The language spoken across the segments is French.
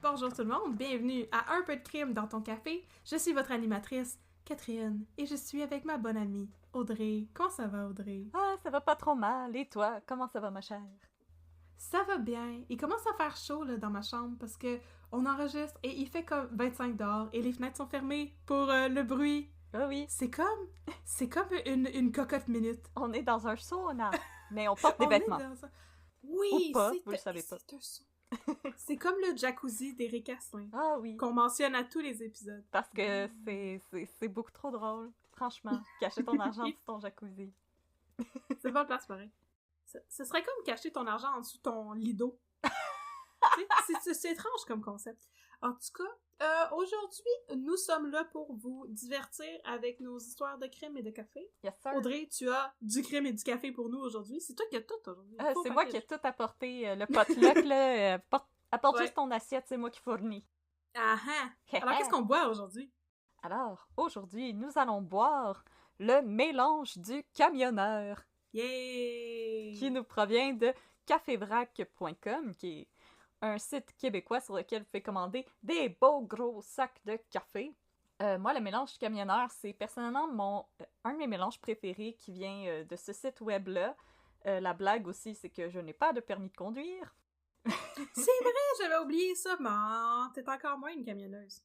Bonjour tout le monde, bienvenue à Un peu de crime dans ton café. Je suis votre animatrice, Catherine, et je suis avec ma bonne amie, Audrey. Comment ça va, Audrey? Ah, ça va pas trop mal. Et toi, comment ça va, ma chère? Ça va bien. Il commence à faire chaud là, dans ma chambre parce que on enregistre et il fait comme 25 dehors et les fenêtres sont fermées pour le bruit. Ah oui, C'est comme une cocotte minute. on est dans un sauna, mais on porte des On est vêtements. dans un- Oui, Ou pas, vous le savez pas. c'est un son. C'est comme le jacuzzi d'Éric Asselin, Ah oui, qu'on mentionne à tous les épisodes. parce que c'est beaucoup trop drôle. Franchement, cacher ton argent sous ton jacuzzi. C'est pas place pareil. Ce serait comme cacher ton argent en dessous de ton lido. C'est étrange comme concept. En tout cas, aujourd'hui, nous sommes là pour vous divertir avec nos histoires de crime et de café. Yes, sir. Audrey, tu as du crime et du café pour nous aujourd'hui. C'est toi qui as tout aujourd'hui. C'est moi qui ai tout apporté. Le potluck, là, apporte Ouais. juste ton assiette, c'est moi qui fournis. Ah ah! Alors, qu'est-ce qu'on boit aujourd'hui? Alors, aujourd'hui, nous allons boire le mélange du camionneur, Yay! qui nous provient de cafévrac.com, qui est un site québécois sur lequel vous pouvez commander des beaux gros sacs de café. Moi, le mélange du camionneur, c'est personnellement un de mes mélanges préférés qui vient de ce site web-là. La blague aussi, c'est que je n'ai pas de permis de conduire. C'est vrai, j'avais oublié ça, mais t'es encore moins une camionneuse.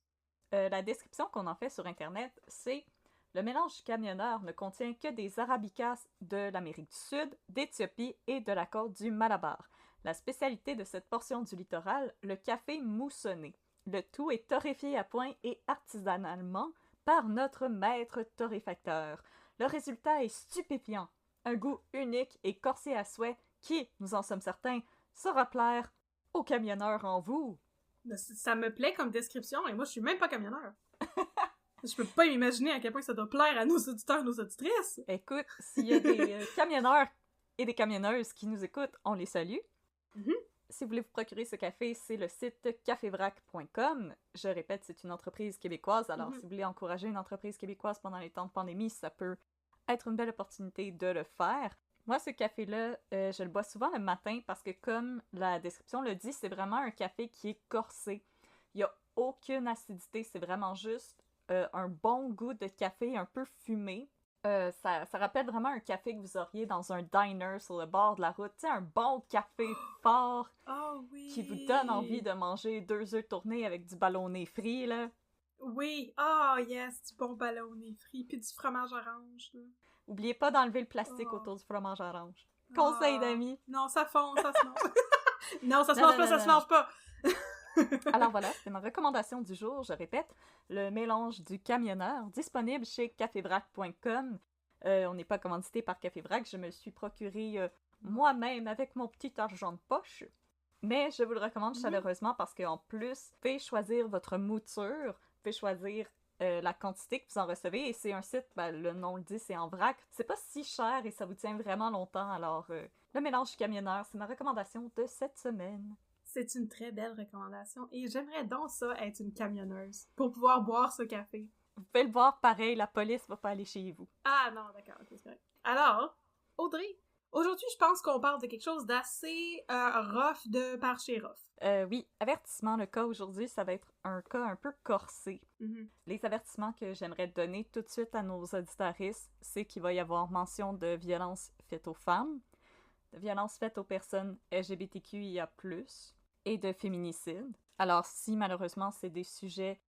La description qu'on en fait sur Internet, c'est « Le mélange du camionneur ne contient que des arabicas de l'Amérique du Sud, d'Éthiopie et de la côte du Malabar. La spécialité de cette portion du littoral, le café moussonné. Le tout est torréfié à point et artisanalement par notre maître torréfacteur. Le résultat est stupéfiant. Un goût unique et corsé à souhait qui, nous en sommes certains, saura plaire aux camionneurs en vous. » Ça me plaît comme description, et moi, je suis même pas camionneur. Je peux pas m'imaginer à quel point ça doit plaire à nos auditeurs, nos auditrices. Écoute, s'il y a des camionneurs et des camionneuses qui nous écoutent, on les salue. Mhm. Si vous voulez vous procurer ce café, c'est le site cafévrac.com. Je répète, c'est une entreprise québécoise, alors si vous voulez encourager une entreprise québécoise pendant les temps de pandémie, ça peut être une belle opportunité de le faire. Moi, ce café-là, je le bois souvent le matin parce que, comme la description le dit, c'est vraiment un café qui est corsé. Il n'y a aucune acidité, c'est vraiment juste un bon goût de café un peu fumé. Ça rappelle vraiment un café que vous auriez dans un diner sur le bord de la route. Tu sais, un bon café fort Oui. qui vous donne envie de manger 2 œufs tournés avec du ballonné frit, là. Oui, yes, du bon ballonné frit, puis du fromage orange, là. Oubliez pas d'enlever le plastique autour du fromage orange. Conseil d'amis. Non, ça fond, ça se mange. Non, ça se mange pas, ça se mange pas. Alors voilà, c'était ma recommandation du jour, je répète, le mélange du camionneur, disponible chez cafévrac.com. On n'est pas commandité par Cafévrac, je me le suis procuré moi-même avec mon petit argent de poche. Mais je vous le recommande chaleureusement parce qu'en plus, vous pouvez choisir votre mouture, vous pouvez choisir la quantité que vous en recevez, et c'est un site, le nom le dit, c'est en vrac. C'est pas si cher et ça vous tient vraiment longtemps, alors le mélange du camionneur, c'est ma recommandation de cette semaine. C'est une très belle recommandation et j'aimerais donc ça être une camionneuse pour pouvoir boire ce café. Vous pouvez le voir pareil, la police va pas aller chez vous. Ah non, d'accord, ok, c'est correct. Alors, Audrey, aujourd'hui je pense qu'on parle de quelque chose d'assez rough de par chez rough. Oui, avertissement, le cas aujourd'hui, ça va être un cas un peu corsé. Mm-hmm. Les avertissements que j'aimerais donner tout de suite à nos auditeuristes, c'est qu'il va y avoir mention de violences faites aux femmes, de violences faites aux personnes LGBTQIA+, et de féminicide. Alors, si malheureusement c'est des sujets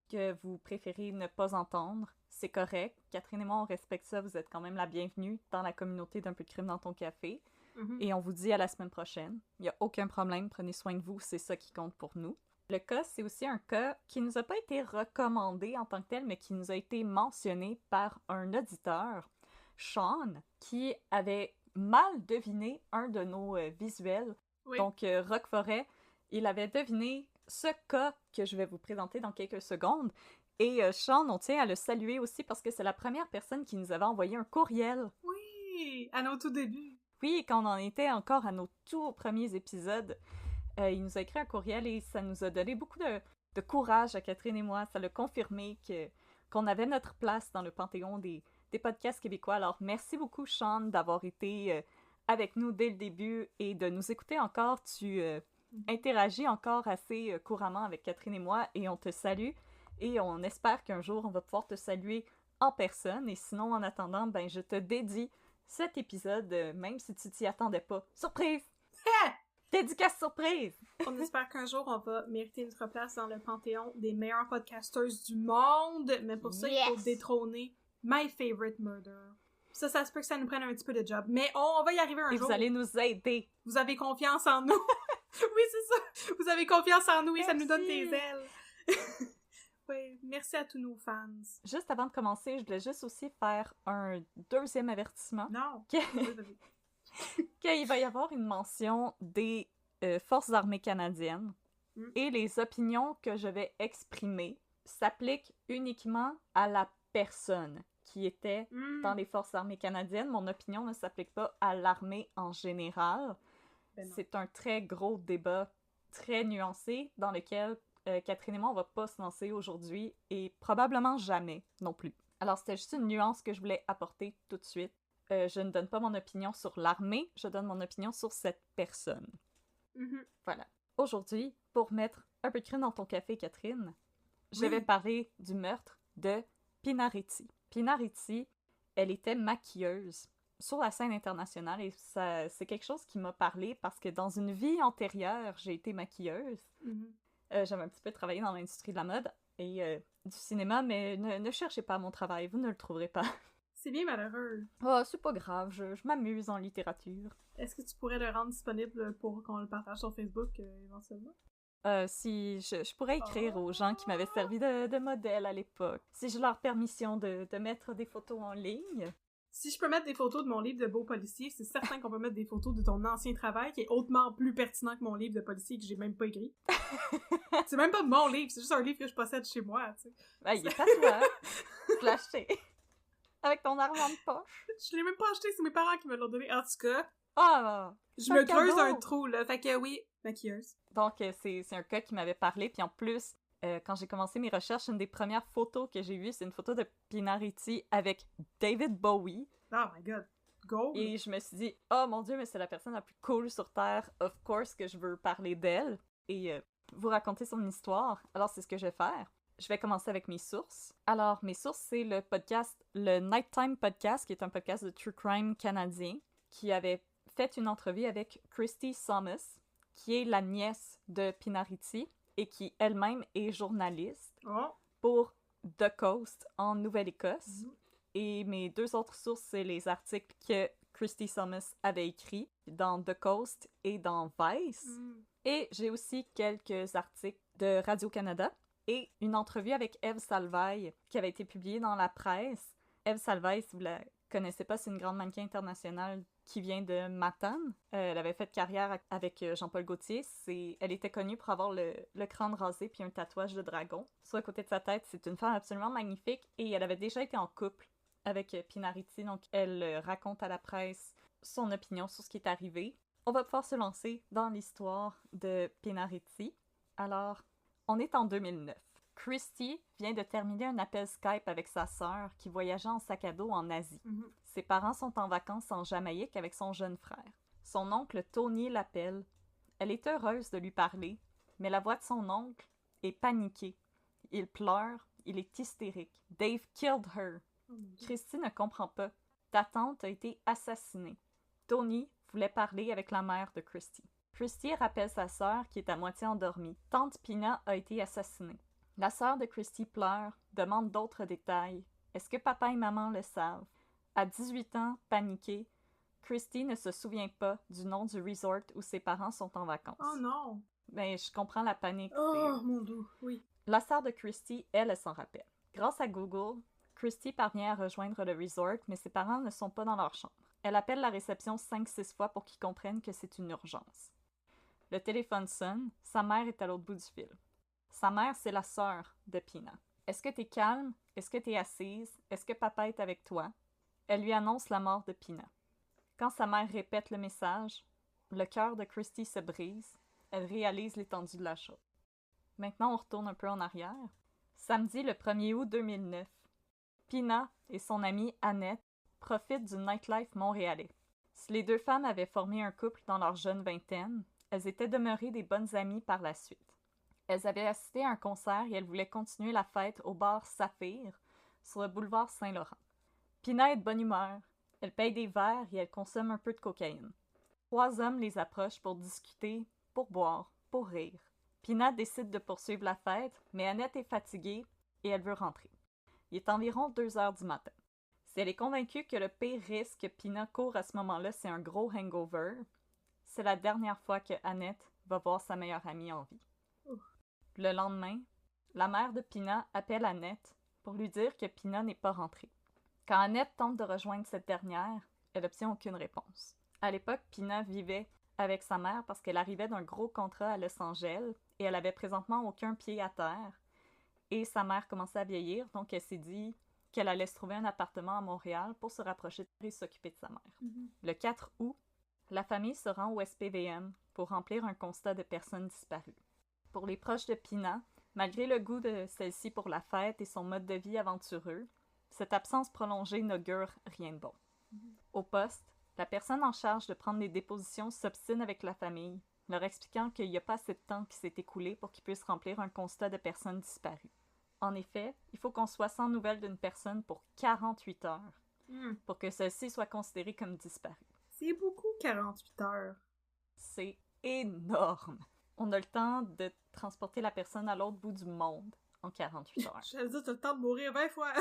que vous préférez ne pas entendre, c'est correct. Catherine et moi, on respecte ça. Vous êtes quand même la bienvenue dans la communauté d'Un peu de crime dans ton café. Mm-hmm. Et on vous dit à la semaine prochaine. Il n'y a aucun problème. Prenez soin de vous. C'est ça qui compte pour nous. Le cas, c'est aussi un cas qui nous a pas été recommandé en tant que tel, mais qui nous a été mentionné par un auditeur, Sean, qui avait mal deviné un de nos visuels. Oui. Donc, Rock Forêt, il avait deviné ce cas que je vais vous présenter dans quelques secondes. Et Sean, on tient à le saluer aussi parce que c'est la première personne qui nous avait envoyé un courriel. Oui, à nos tout débuts. Oui, quand on en était encore à nos tout premiers épisodes, il nous a écrit un courriel et ça nous a donné beaucoup de courage à Catherine et moi. Ça l'a confirmé qu'on avait notre place dans le panthéon des podcasts québécois. Alors, merci beaucoup, Sean, d'avoir été avec nous dès le début et de nous écouter encore. Tu interagis encore assez couramment avec Catherine et moi et on te salue. Et on espère qu'un jour, on va pouvoir te saluer en personne. Et sinon, en attendant, ben, je te dédie cet épisode, même si tu t'y attendais pas. Surprise! Dédicace surprise! On espère qu'un jour, on va mériter notre place dans le panthéon des meilleurs podcasters du monde. Mais pour ça, il faut détrôner My Favorite Murder. Ça se peut que ça nous prenne un petit peu de job. Mais on va y arriver un jour. Et vous allez nous aider. Vous avez confiance en nous. Oui, c'est ça. Vous avez confiance en nous et ça nous donne des ailes. Oui, merci à tous nos fans. Juste avant de commencer, je voulais juste aussi faire un deuxième avertissement. Non. Qu'il va y avoir une mention des Forces armées canadiennes et les opinions que je vais exprimer s'appliquent uniquement à la personne qui était dans les Forces armées canadiennes. Mon opinion ne s'applique pas à l'armée en général. C'est un très gros débat, très nuancé, dans lequel Catherine et moi, on va pas se lancer aujourd'hui et probablement jamais non plus. Alors, c'était juste une nuance que je voulais apporter tout de suite. Je ne donne pas mon opinion sur l'armée, je donne mon opinion sur cette personne. Voilà. Aujourd'hui, pour mettre un peu de crème dans ton café, Catherine, je vais parler du meurtre de Pinariti. Pinariti, elle était maquilleuse sur la scène internationale et ça, c'est quelque chose qui m'a parlé parce que dans une vie antérieure, j'ai été maquilleuse. J'avais un petit peu travaillé dans l'industrie de la mode et du cinéma, mais ne cherchez pas mon travail, vous ne le trouverez pas. C'est bien malheureux. Oh, c'est pas grave, je m'amuse en littérature. Est-ce que tu pourrais le rendre disponible pour qu'on le partage sur Facebook éventuellement? Si je pourrais écrire aux gens qui m'avaient servi de modèle à l'époque, si j'ai leur permission de mettre des photos en ligne. Si je peux mettre des photos de mon livre de beau policier, c'est certain qu'on peut mettre des photos de ton ancien travail qui est hautement plus pertinent que mon livre de policier que j'ai même pas écrit. C'est même pas mon livre, c'est juste un livre que je possède chez moi, tu sais. Ben, il est à toi. Je l'ai acheté. Avec ton argent de poche. Je l'ai même pas acheté, c'est mes parents qui me l'ont donné. En tout cas, je me creuse un trou, là. Fait que oui, maquilleuse. Donc, c'est un gars qui m'avait parlé, puis en plus, quand j'ai commencé mes recherches, une des premières photos que j'ai vues, c'est une photo de Pinariti avec David Bowie. Oh my god, go! Et je me suis dit, oh mon dieu, mais c'est la personne la plus cool sur Terre, of course que je veux parler d'elle et vous raconter son histoire. Alors, c'est ce que je vais faire. Je vais commencer avec mes sources. Alors, mes sources, c'est le podcast, le Nighttime Podcast, qui est un podcast de true crime canadien, qui avait fait une entrevue avec Christy Thomas, qui est la nièce de Pinariti et qui elle-même est journaliste pour The Coast en Nouvelle-Écosse. Et mes deux autres sources, c'est les articles que Christy Thomas avait écrits dans The Coast et dans Vice. Et j'ai aussi quelques articles de Radio-Canada et une entrevue avec Eve Salvaille qui avait été publiée dans la presse. Eve Salvaille, si vous la connaissez pas, c'est une grande mannequin internationale qui vient de Matane. Elle avait fait carrière avec Jean-Paul Gaultier. Elle était connue pour avoir le crâne rasé puis un tatouage de dragon. Sur le côté de sa tête, c'est une femme absolument magnifique et elle avait déjà été en couple avec Pinariti, donc elle raconte à la presse son opinion sur ce qui est arrivé. On va pouvoir se lancer dans l'histoire de Pinariti. Alors, on est en 2009. Christy vient de terminer un appel Skype avec sa sœur qui voyageait en sac à dos en Asie. Ses parents sont en vacances en Jamaïque avec son jeune frère. Son oncle Tony l'appelle. Elle est heureuse de lui parler, mais la voix de son oncle est paniquée. Il pleure, il est hystérique. Dave killed her. Christy ne comprend pas. Ta tante a été assassinée. Tony voulait parler avec la mère de Christy. Christy rappelle sa sœur qui est à moitié endormie. Tante Pina a été assassinée. La sœur de Christy pleure, demande d'autres détails. Est-ce que papa et maman le savent? À 18 ans, paniquée, Christy ne se souvient pas du nom du resort où ses parents sont en vacances. Oh non! Mais je comprends la panique. Oh mon Dieu, oui. La sœur de Christy, elle s'en rappelle. Grâce à Google, Christy parvient à rejoindre le resort, mais ses parents ne sont pas dans leur chambre. Elle appelle la réception 5-6 fois pour qu'ils comprennent que c'est une urgence. Le téléphone sonne, sa mère est à l'autre bout du fil. Sa mère, c'est la sœur de Pina. Est-ce que t'es calme? Est-ce que t'es assise? Est-ce que papa est avec toi? Elle lui annonce la mort de Pina. Quand sa mère répète le message, le cœur de Christy se brise. Elle réalise l'étendue de la chose. Maintenant, on retourne un peu en arrière. Samedi, le 1er août 2009. Pina et son amie Annette profitent du nightlife montréalais. Si les deux femmes avaient formé un couple dans leur jeune vingtaine, elles étaient demeurées des bonnes amies par la suite. Elles avaient assisté à un concert et elles voulaient continuer la fête au bar Saphir, sur le boulevard Saint-Laurent. Pina est de bonne humeur. Elle paye des verres et elle consomme un peu de cocaïne. 3 hommes les approchent pour discuter, pour boire, pour rire. Pina décide de poursuivre la fête, mais Annette est fatiguée et elle veut rentrer. Il est environ 2 heures du matin. Si elle est convaincue que le pire risque que Pina court à ce moment-là, c'est un gros hangover, c'est la dernière fois que Annette va voir sa meilleure amie en vie. Le lendemain, la mère de Pina appelle Annette pour lui dire que Pina n'est pas rentrée. Quand Annette tente de rejoindre cette dernière, elle n'obtient aucune réponse. À l'époque, Pina vivait avec sa mère parce qu'elle arrivait d'un gros contrat à Los Angeles et elle avait présentement aucun pied à terre. Et sa mère commençait à vieillir, donc elle s'est dit qu'elle allait se trouver un appartement à Montréal pour se rapprocher et s'occuper de sa mère. Le 4 août, la famille se rend au SPVM pour remplir un constat de personnes disparues. Pour les proches de Pina, malgré le goût de celle-ci pour la fête et son mode de vie aventureux, cette absence prolongée n'augure rien de bon. Au poste, la personne en charge de prendre les dépositions s'obstine avec la famille, leur expliquant qu'il n'y a pas assez de temps qui s'est écoulé pour qu'ils puissent remplir un constat de personnes disparues. En effet, il faut qu'on soit sans nouvelles d'une personne pour 48 heures pour que celle-ci soit considérée comme disparue. C'est beaucoup, 48 heures. C'est énorme. On a le temps de transporter la personne à l'autre bout du monde en 48 heures. J'allais dire, t'as le temps de mourir 20 fois.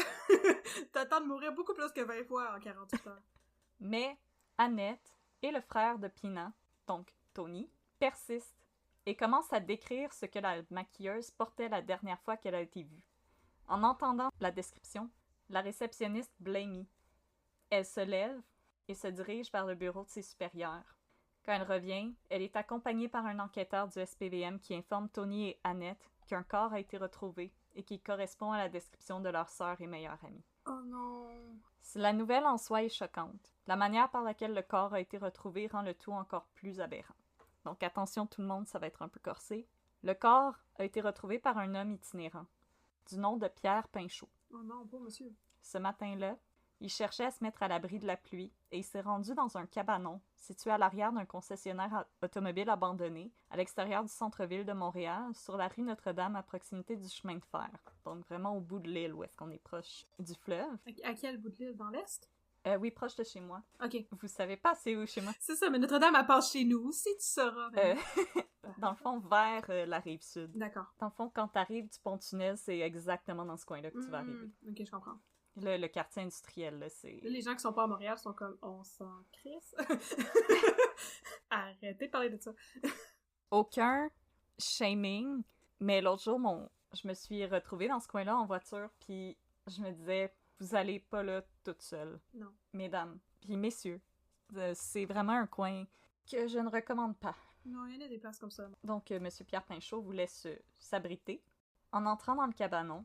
T'as le temps de mourir beaucoup plus que 20 fois en 48 heures. Mais Annette et le frère de Pina, donc Tony, persistent et commencent à décrire ce que la maquilleuse portait la dernière fois qu'elle a été vue. En entendant la description, la réceptionniste blâme. Elle se lève et se dirige vers le bureau de ses supérieurs. Quand elle revient, elle est accompagnée par un enquêteur du SPVM qui informe Tony et Annette qu'un corps a été retrouvé et qui correspond à la description de leur sœur et meilleure amie. Oh non! Si la nouvelle en soi est choquante, la manière par laquelle le corps a été retrouvé rend le tout encore plus aberrant. Donc attention tout le monde, ça va être un peu corsé. Le corps a été retrouvé par un homme itinérant, du nom de Pierre Pinchot. Oh non, pauvre monsieur. Ce matin-là, il cherchait à se mettre à l'abri de la pluie et il s'est rendu dans un cabanon situé à l'arrière d'un concessionnaire automobile abandonné à l'extérieur du centre-ville de Montréal, sur la rue Notre-Dame à proximité du chemin de fer. Donc vraiment au bout de l'île, où est-ce qu'on est proche du fleuve. À quel bout de l'île? Dans l'est? Oui, proche de chez moi. Ok. Vous savez pas c'est où chez moi? C'est ça, mais Notre-Dame, elle passe chez nous aussi, tu sauras. Mais... Dans le fond, vers la rive sud. D'accord. Dans le fond, quand t'arrives du pont-tunnel, c'est exactement dans ce coin-là que tu vas arriver. Ok, je comprends. Le quartier industriel, là, c'est... Là, les gens qui sont pas à Montréal sont comme, on s'en crisse. Arrêtez de parler de ça. Aucun shaming, mais l'autre jour, je me suis retrouvée dans ce coin-là en voiture, puis je me disais, vous allez pas là toute seule. Non. Mesdames, puis messieurs, c'est vraiment un coin que je ne recommande pas. Non, il y en a des places comme ça. Donc, M. Pierre Pinchot voulait s'abriter. En entrant dans le cabanon,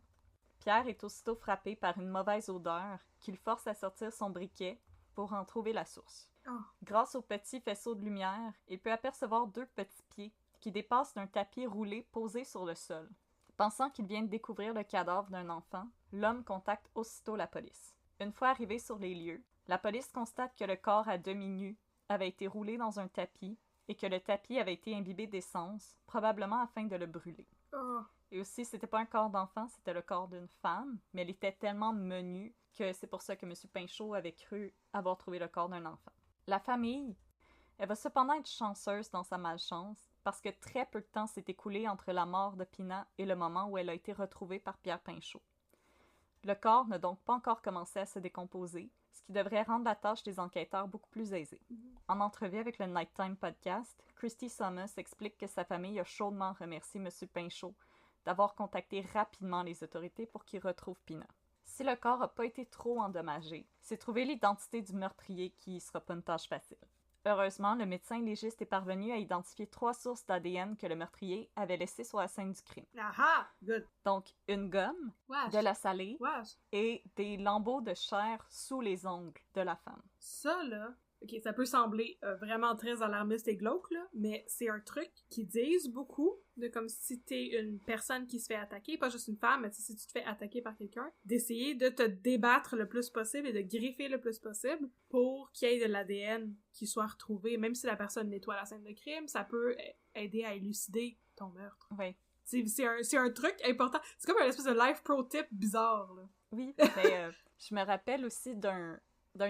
Pierre est aussitôt frappé par une mauvaise odeur qui le force à sortir son briquet pour en trouver la source. Oh. Grâce au petit faisceau de lumière, il peut apercevoir 2 petits pieds qui dépassent d'un tapis roulé posé sur le sol. Pensant qu'il vient de découvrir le cadavre d'un enfant, l'homme contacte aussitôt la police. Une fois arrivé sur les lieux, la police constate que le corps à demi nu avait été roulé dans un tapis et que le tapis avait été imbibé d'essence, probablement afin de le brûler. Oh. Et aussi, c'était pas un corps d'enfant, c'était le corps d'une femme, mais elle était tellement menue que c'est pour ça que M. Pinchot avait cru avoir trouvé le corps d'un enfant. La famille, elle va cependant être chanceuse dans sa malchance, parce que très peu de temps s'est écoulé entre la mort de Pina et le moment où elle a été retrouvée par Pierre Pinchot. Le corps n'a donc pas encore commencé à se décomposer, ce qui devrait rendre la tâche des enquêteurs beaucoup plus aisée. En entrevue avec le Nighttime Podcast, Christy Thomas explique que sa famille a chaudement remercié M. Pinchot d'avoir contacté rapidement les autorités pour qu'ils retrouvent Pina. Si le corps n'a pas été trop endommagé, c'est trouver l'identité du meurtrier qui sera pas une tâche facile. Heureusement, le médecin légiste est parvenu à identifier 3 sources d'ADN que le meurtrier avait laissées sur la scène du crime. Aha! Good. Donc, une gomme, Wesh. de la salée Wesh. et des lambeaux de chair sous les ongles de la femme. Ça, là... Ok, ça peut sembler vraiment très alarmiste et glauque, là, mais c'est un truc qu'ils disent beaucoup, de comme si t'es une personne qui se fait attaquer, pas juste une femme, mais si tu te fais attaquer par quelqu'un, d'essayer de te débattre le plus possible et de griffer le plus possible pour qu'il y ait de l'ADN qui soit retrouvé. Même si la personne nettoie la scène de crime, ça peut aider à élucider ton meurtre. Oui. C'est un truc important. C'est comme un espèce de life pro tip bizarre, là. Oui, mais je me rappelle aussi d'un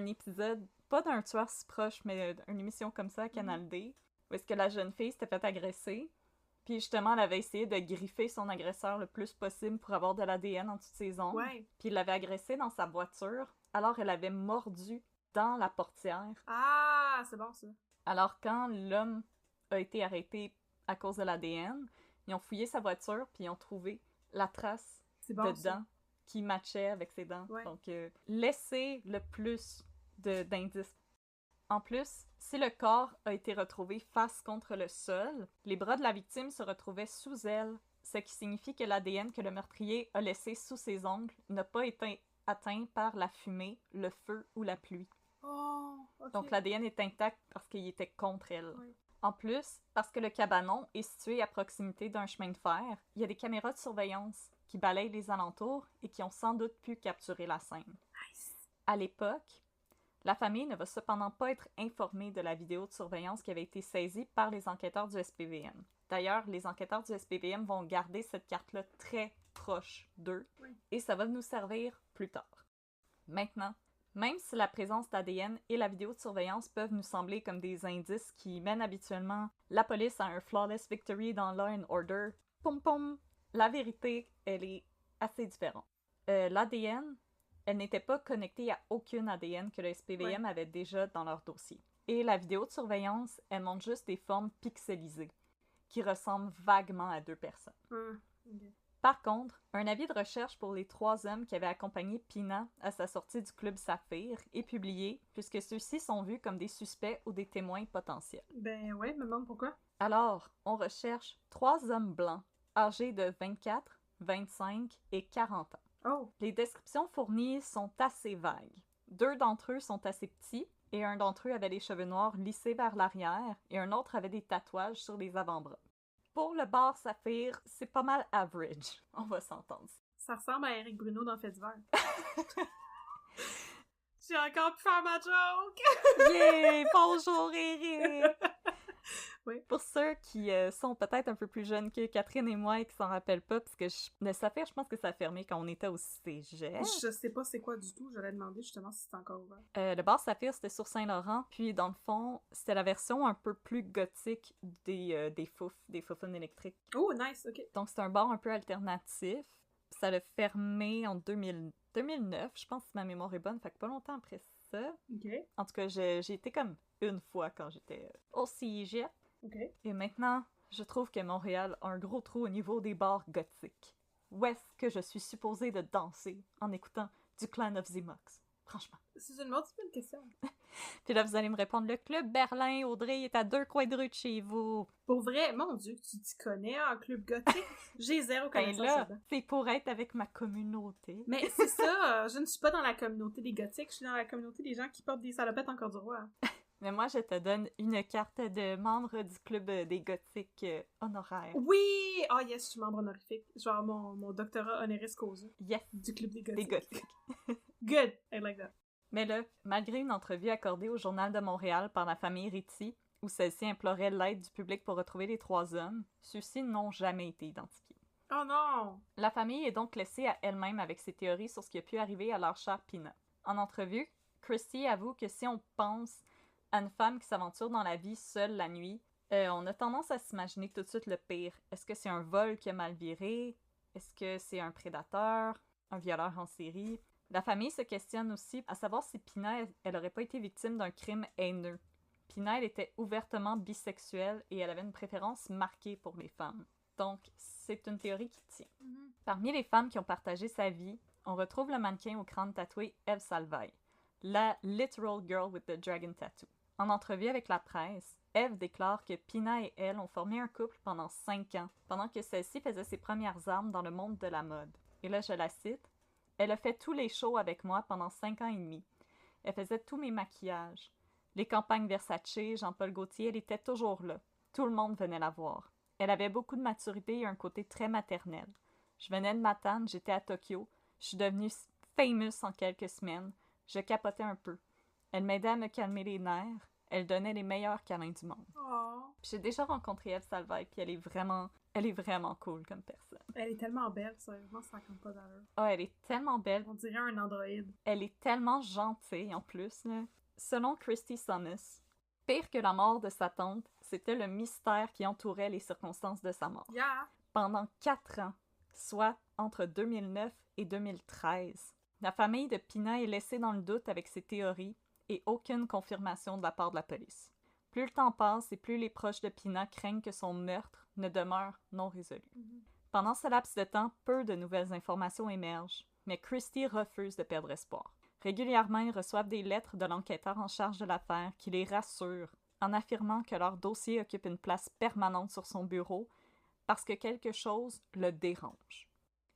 épisode, pas d'un tueur si proche, mais d'une émission comme ça à Canal D, où est-ce que la jeune fille s'était fait agresser, puis justement, elle avait essayé de griffer son agresseur le plus possible pour avoir de l'ADN en dessous de ses ongles, Ouais. puis il l'avait agressé dans sa voiture, alors elle avait mordu dans la portière. Ah, c'est bon, ça. Alors quand l'homme a été arrêté à cause de l'ADN, ils ont fouillé sa voiture, puis ils ont trouvé la trace C'est bon, de ça. dents qui matchait avec ses dents. Ouais. Donc, laissez le plus d'indices. En plus, si le corps a été retrouvé face contre le sol, les bras de la victime se retrouvaient sous elle, ce qui signifie que l'ADN que le meurtrier a laissé sous ses ongles n'a pas été atteint par la fumée, le feu ou la pluie. Oh, ok. Donc l'ADN est intact parce qu'il était contre elle. Oui. En plus, parce que le cabanon est situé à proximité d'un chemin de fer, il y a des caméras de surveillance qui balayent les alentours et qui ont sans doute pu capturer la scène. Nice. À l'époque, la famille ne va cependant pas être informée de la vidéo de surveillance qui avait été saisie par les enquêteurs du SPVM. D'ailleurs, les enquêteurs du SPVM vont garder cette carte-là très proche d'eux, Oui. et ça va nous servir plus tard. Maintenant, même si la présence d'ADN et la vidéo de surveillance peuvent nous sembler comme des indices qui mènent habituellement la police à un flawless victory dans Law and Order, pom pom, la vérité, elle est assez différente. L'ADN, elle n'était pas connectée à aucune ADN que le SPVM avait déjà dans leur dossier. Et la vidéo de surveillance, elle montre juste des formes pixelisées, qui ressemblent vaguement à 2 personnes. Okay. Par contre, un avis de recherche pour les 3 hommes qui avaient accompagné Pina à sa sortie du club Saphir est publié, puisque ceux-ci sont vus comme des suspects ou des témoins potentiels. Ben ouais, me demande pourquoi. Alors, on recherche 3 hommes blancs, âgés de 24, 25 et 40 ans. Oh, Les descriptions fournies sont assez vagues. 2 d'entre eux sont assez petits, et un d'entre eux avait les cheveux noirs lissés vers l'arrière, et un autre avait des tatouages sur les avant-bras. Pour le bar Saphir, c'est pas mal average, on va s'entendre. ça ressemble à Eric Bruno dans Fait divers. J'ai encore pu faire ma joke! Yeah! Bonjour Eric! Oui. Pour ceux qui sont peut-être un peu plus jeunes que Catherine et moi et qui s'en rappellent pas, parce que le Saphir, je pense que ça a fermé quand on était au cégep. Je sais pas c'est quoi du tout, j'allais demander justement si c'est encore ouvert. Le bar Saphir, c'était sur Saint-Laurent, puis dans le fond, c'était la version un peu plus gothique des Foufounes électriques. Oh, nice, ok. Donc c'est un bar un peu alternatif. Ça l'a fermé en 2009, je pense si ma mémoire est bonne, fait que pas longtemps après ça. Ok, En tout cas, j'ai été comme une fois quand j'étais au cégep. ok. Et maintenant, je trouve que Montréal a un gros trou au niveau des bars gothiques. Où est-ce que je suis supposée de danser en écoutant du Clan of the Mox? Franchement. C'est une multiple question. Puis là, vous allez me répondre, le Club Berlin, Audrey, est à 2 coins de rue de chez vous. Pour vrai, mon Dieu, tu t'y connais en club gothique? J'ai zéro Ben connaissance là, là-dedans. c'est pour être avec ma communauté. Mais c'est ça, je ne suis pas dans la communauté des gothiques, je suis dans la communauté des gens qui portent des salopettes encore du roi. Mais moi, je te donne une carte de membre du Club des Gothiques honoraires. Oui! Ah yes, je suis membre honorifique. Je vais avoir mon doctorat honoris causa Yes, du club des des gothiques. Gothiques. Good! I like that. Mais là, malgré une entrevue accordée au Journal de Montréal par la famille Ritty, où celle-ci implorait l'aide du public pour retrouver les 3 hommes, ceux-ci n'ont jamais été identifiés. Oh non! La famille est donc laissée à elle-même avec ses théories sur ce qui a pu arriver à leur chère Pina. En entrevue, Christy avoue que si on pense à une femme qui s'aventure dans la vie seule la nuit, on a tendance à s'imaginer tout de suite le pire. Est-ce que c'est un vol qui a mal viré? Est-ce que c'est un prédateur? Un violeur en série? La famille se questionne aussi à savoir si Pina, elle aurait pas été victime d'un crime haineux. Pina, elle était ouvertement bisexuelle et elle avait une préférence marquée pour les femmes. Donc, c'est une théorie qui tient. Parmi les femmes qui ont partagé sa vie, on retrouve le mannequin au crâne tatoué Eve Salvaille, la literal girl with the dragon tattoo. En entrevue avec la presse, Eve déclare que Pina et elle ont formé un couple pendant 5 ans, pendant que celle-ci faisait ses premières armes dans le monde de la mode. Et là, je la cite, « Elle a fait tous les shows avec moi pendant 5 ans et demi. Elle faisait tous mes maquillages. Les campagnes Versace, Jean-Paul Gaultier, elle était toujours là. Tout le monde venait la voir. Elle avait beaucoup de maturité et un côté très maternel. Je venais de Matane, j'étais à Tokyo. Je suis devenue famous en quelques semaines. Je capotais un peu. Elle m'aidait à me calmer les nerfs. Elle donnait les meilleurs câlins du monde. » Oh. J'ai déjà rencontré Eve Salvaille, puis elle est vraiment cool comme personne. Elle est tellement belle, sérieusement, ça compte pas d'allure. Oh, elle est tellement belle. On dirait un androïde. Elle est tellement gentille, en plus, là. Selon Christy Thomas, pire que la mort de sa tante, c'était le mystère qui entourait les circonstances de sa mort. Yeah! Pendant 4 ans, soit entre 2009 et 2013, la famille de Pina est laissée dans le doute avec ses théories et aucune confirmation de la part de la police. Plus le temps passe et plus les proches de Pina craignent que son meurtre ne demeure non résolu. Pendant ce laps de temps, peu de nouvelles informations émergent, mais Christy refuse de perdre espoir. Régulièrement, ils reçoivent des lettres de l'enquêteur en charge de l'affaire qui les rassurent en affirmant que leur dossier occupe une place permanente sur son bureau parce que quelque chose le dérange.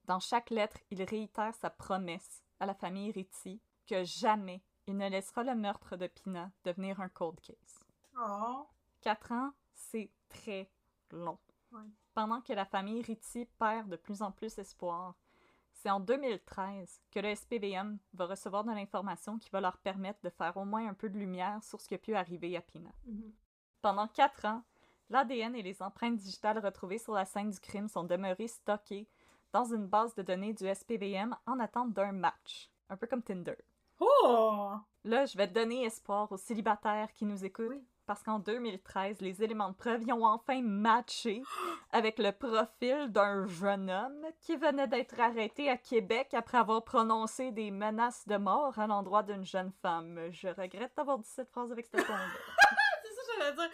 Dans chaque lettre, il réitère sa promesse à la famille Ritchie que jamais il ne laissera le meurtre de Pina devenir un cold case. Oh! 4 ans, c'est très long. Ouais. Pendant que la famille Ritchie perd de plus en plus espoir, c'est en 2013 que le SPVM va recevoir de l'information qui va leur permettre de faire au moins un peu de lumière sur ce qui a pu arriver à Pina. Pendant 4 ans, l'ADN et les empreintes digitales retrouvées sur la scène du crime sont demeurées stockées dans une base de données du SPVM en attente d'un match. Un peu comme Tinder. Oh! Là, je vais donner espoir aux célibataires qui nous écoutent. Oui. Parce qu'en 2013, les éléments de preuve y ont enfin matché avec le profil d'un jeune homme qui venait d'être arrêté à Québec après avoir prononcé des menaces de mort à l'endroit d'une jeune femme. Je regrette d'avoir dit cette phrase avec cette ton-là. C'est ça que j'allais dire.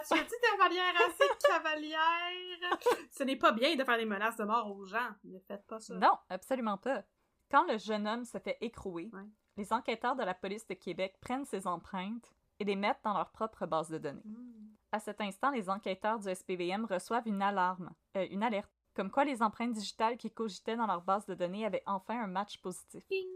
Tu as dit ta manière assez cavalière. Ce n'est pas bien de faire des menaces de mort aux gens. Ne faites pas ça. Non, absolument pas. Quand le jeune homme se fait écrouer, Ouais. les enquêteurs de la police de Québec prennent ses empreintes et les mettent dans leur propre base de données. À cet instant, les enquêteurs du SPVM reçoivent une alerte, comme quoi les empreintes digitales qui cogitaient dans leur base de données avaient enfin un match positif. Ping!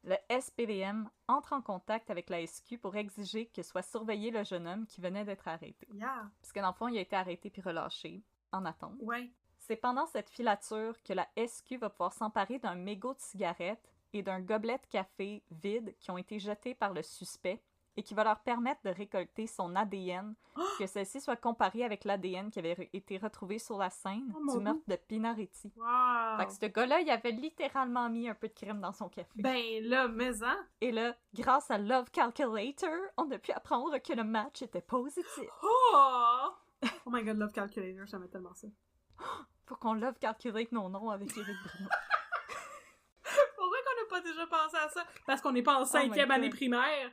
Le SPVM entre en contact avec la SQ pour exiger que soit surveillé le jeune homme qui venait d'être arrêté. Yeah. Parce que dans le fond, il a été arrêté puis relâché, en attente. Ouais. C'est pendant cette filature que la SQ va pouvoir s'emparer d'un mégot de cigarette et d'un gobelet de café vide qui ont été jetés par le suspect et qui va leur permettre de récolter son ADN, que celle-ci soit comparée avec l'ADN qui avait été retrouvé sur la scène du meurtre de Pina Ritchie. Wow. Fait que ce gars-là, il avait littéralement mis un peu de crème dans son café. Ben là, mais hein? Et là, grâce à Love Calculator, on a pu apprendre que le match était positif. Oh! Oh my god, Love Calculator, j'aimais tellement ça. Faut qu'on Love Calculate nos noms avec Éric Bruno. Pourquoi qu'on n'a pas déjà pensé à ça? Parce qu'on n'est pas en 5e année primaire.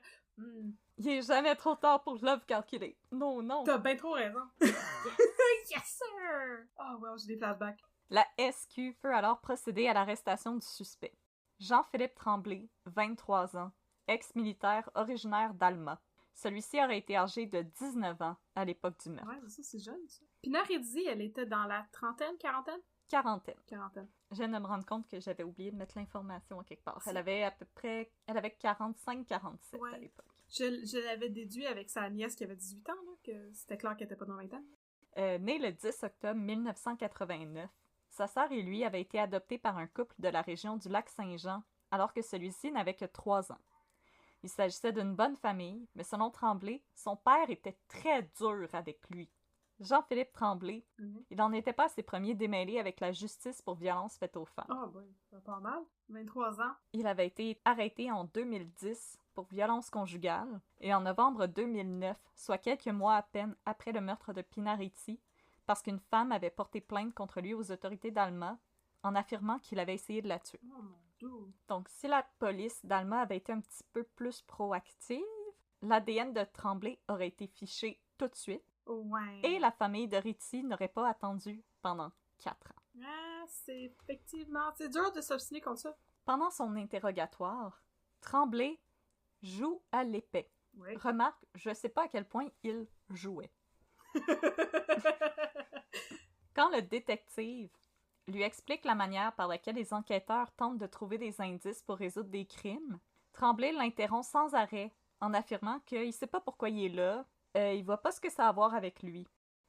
Il est jamais trop tard pour Love Calculate. Non, non. T'as bien trop raison. Yes, sir! Oh, wow, j'ai des flashbacks. La SQ peut alors procéder à l'arrestation du suspect. Jean-Philippe Tremblay, 23 ans, ex-militaire originaire d'Alma. Celui-ci aurait été âgé de 19 ans à l'époque du meurtre. Ouais, c'est jeune, ça. Pina Ritchie, elle était dans la trentaine, quarantaine? Quarantaine. Quarantaine. Je viens de me rendre compte que j'avais oublié de mettre l'information à quelque part. Elle avait 45-47 Ouais. à l'époque. Je l'avais déduit avec sa nièce qui avait 18 ans, là, que c'était clair qu'elle était pas dans 20 ans. Né le 10 octobre 1989, sa sœur et lui avaient été adoptés par un couple de la région du Lac-Saint-Jean, alors que celui-ci n'avait que 3 ans. Il s'agissait d'une bonne famille, mais selon Tremblay, son père était très dur avec lui. Jean-Philippe Tremblay, il n'en était pas à ses premiers démêlés avec la justice pour violences faites aux femmes. Ah, ben, c'est pas mal. 23 ans. Il avait été arrêté en 2010 pour violence conjugale et en novembre 2009, soit quelques mois à peine après le meurtre de Pina Ritchie, parce qu'une femme avait porté plainte contre lui aux autorités d'Alma en affirmant qu'il avait essayé de la tuer. Oh mon Dieu. Donc, si la police d'Alma avait été un petit peu plus proactive, l'ADN de Tremblay aurait été fiché tout de suite Ouais. et la famille de Ritchie n'aurait pas attendu pendant 4 ans. Ah, c'est effectivement... C'est dur de s'obstiner comme ça. Pendant son interrogatoire, Tremblay joue à l'épée Oui. Remarque, je sais pas à quel point il jouait. Quand le détective lui explique la manière par laquelle les enquêteurs tentent de trouver des indices pour résoudre des crimes, Tremblay l'interrompt sans arrêt en affirmant qu'il sait pas pourquoi il est là, il voit pas ce que ça a à voir avec lui.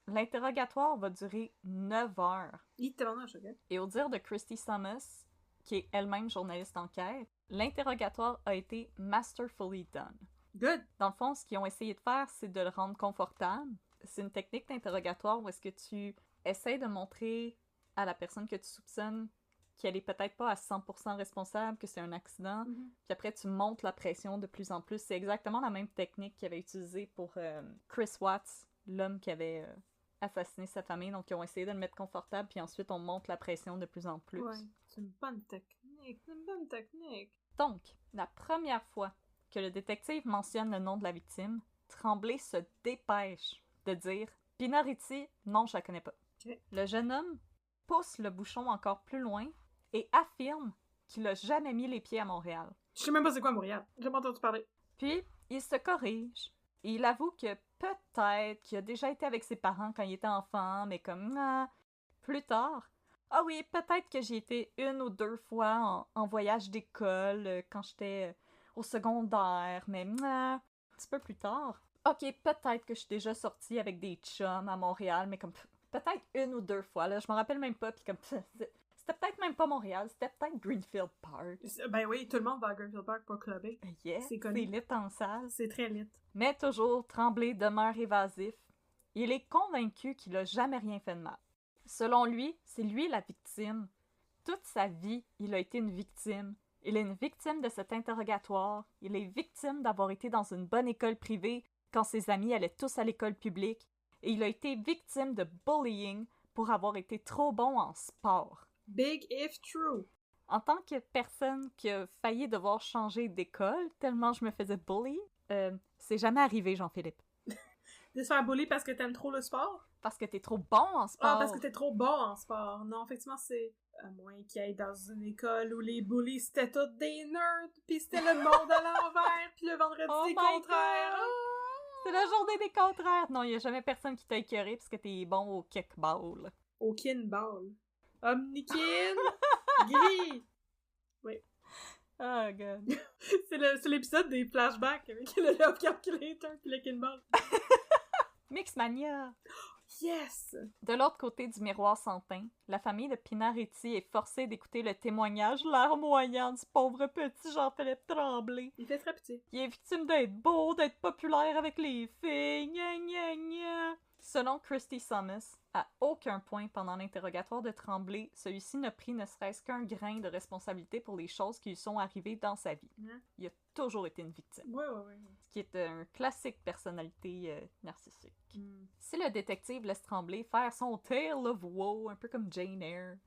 L'interrogatoire va durer 9 heures. Il était vraiment choqué. Et au dire de Christy Thomas, qui est elle-même journaliste d'enquête, l'interrogatoire a été masterfully done. Good. Dans le fond, ce qu'ils ont essayé de faire, c'est de le rendre confortable. C'est une technique d'interrogatoire où est-ce que tu essaies de montrer à la personne que tu soupçonnes qu'elle est peut-être pas à 100% responsable, que c'est un accident, puis après tu montes la pression de plus en plus. C'est exactement la même technique qu'ils avaient utilisée pour Chris Watts, l'homme qui avait assassiné sa famille, donc ils ont essayé de le mettre confortable, puis ensuite on monte la pression de plus en plus. Ouais, c'est une bonne technique, c'est une bonne technique. Donc, la première fois que le détective mentionne le nom de la victime, Tremblay se dépêche de dire « Pinariti, non, je la connais pas. Okay. » Le jeune homme pousse le bouchon encore plus loin et affirme qu'il a jamais mis les pieds à Montréal. Je sais même pas c'est quoi Montréal. J'ai pas entendu parler. Puis, il se corrige. Et il avoue que peut-être qu'il a déjà été avec ses parents quand il était enfant, mais comme plus tard. Ah oui, peut-être que j'y étais 1 ou 2 fois en voyage d'école quand j'étais au secondaire, mais un petit peu plus tard. Ok, peut-être que je suis déjà sortie avec des chums à Montréal, mais comme peut-être 1 ou 2 fois, là, je me rappelle même pas, puis comme c'était peut-être même pas Montréal, c'était peut-être Greenfield Park. Ben oui, tout le monde va à Greenfield Park pour clubber. Yeah, c'est lit en salle. C'est très lit. Mais toujours, Tremblay demeure évasif. Il est convaincu qu'il a jamais rien fait de mal. Selon lui, c'est lui la victime. Toute sa vie, il a été une victime. Il est une victime de cet interrogatoire. Il est victime d'avoir été dans une bonne école privée quand ses amis allaient tous à l'école publique. Et il a été victime de bullying pour avoir été trop bon en sport. Big if true. En tant que personne qui a failli devoir changer d'école tellement je me faisais bully, c'est jamais arrivé, Jean-Philippe. De se faire bully parce que t'aimes trop le sport? Parce que t'es trop bon en sport. Ah, parce que t'es trop bon en sport. Non, effectivement, c'est... À moins qu'il aille dans une école où les bullies, c'était tous des nerds, pis c'était le monde à l'envers, pis le vendredi, des contraires. Oh! C'est la journée des contraires. Non, y a jamais personne qui t'a écœuré parce que t'es bon au kickball. Au kinball. Omnikin! Gris! Oui. Oh, God. c'est l'épisode des flashbacks avec le Love Calculator pis le kinball. Mixmania! Yes! De l'autre côté du miroir sans teint, la famille de Pinariti est forcée d'écouter le témoignage larmoyant du pauvre petit Jean-Philippe Tremblay. Il fait très petit. Il est victime d'être beau, d'être populaire avec les filles, gna gna gna. Selon Christy Thomas, à aucun point pendant l'interrogatoire de Tremblay, celui-ci n'a pris ne serait-ce qu'un grain de responsabilité pour les choses qui lui sont arrivées dans sa vie. Il a toujours été une victime. Oui. Ce qui est un classique personnalité narcissique. Si le détective laisse Tremblay faire son tale of woe, un peu comme Jane Eyre,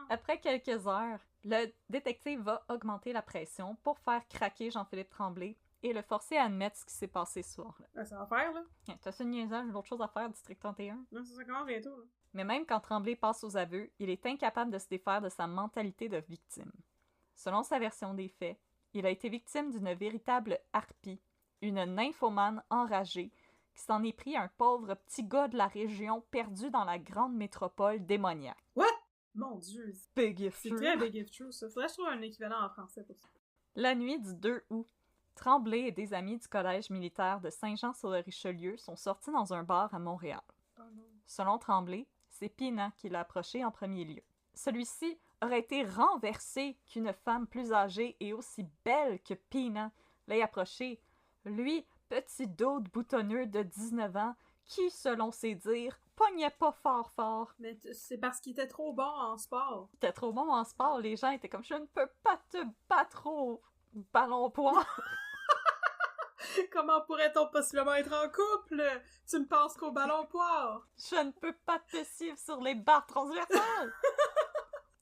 après quelques heures, le détective va augmenter la pression pour faire craquer Jean-Philippe Tremblay et le forcer à admettre ce qui s'est passé ce soir-là. Ben, ça va faire, là. T'as ça une niaisage, d'autres choses à faire, District 31? Non, ça commence bientôt, là. Mais même quand Tremblay passe aux aveux, il est incapable de se défaire de sa mentalité de victime. Selon sa version des faits, il a été victime d'une véritable harpie, une nymphomane enragée, qui s'en est pris à un pauvre petit gars de la région perdu dans la grande métropole démoniaque. What? Mon Dieu! Big if true. C'est très big if true, ça. Faudrait que je trouve un équivalent en français pour ça. La nuit du 2 août, Tremblay et des amis du collège militaire de Saint-Jean-sur-le-Richelieu sont sortis dans un bar à Montréal. Oh non. Selon Tremblay, c'est Pina qui l'a approché en premier lieu. Celui-ci aurait été renversé qu'une femme plus âgée et aussi belle que Pina l'ait approché. Lui, petit dude boutonneux de 19 ans, qui, selon ses dires, pognait pas fort. Mais c'est parce qu'il était trop bon en sport. Il était trop bon en sport, les gens étaient comme « Je ne peux pas te battre au ballon poire. » Comment pourrait-on possiblement être en couple? Tu ne penses qu'au ballon poire. Je ne peux pas te suivre sur les barres transversales.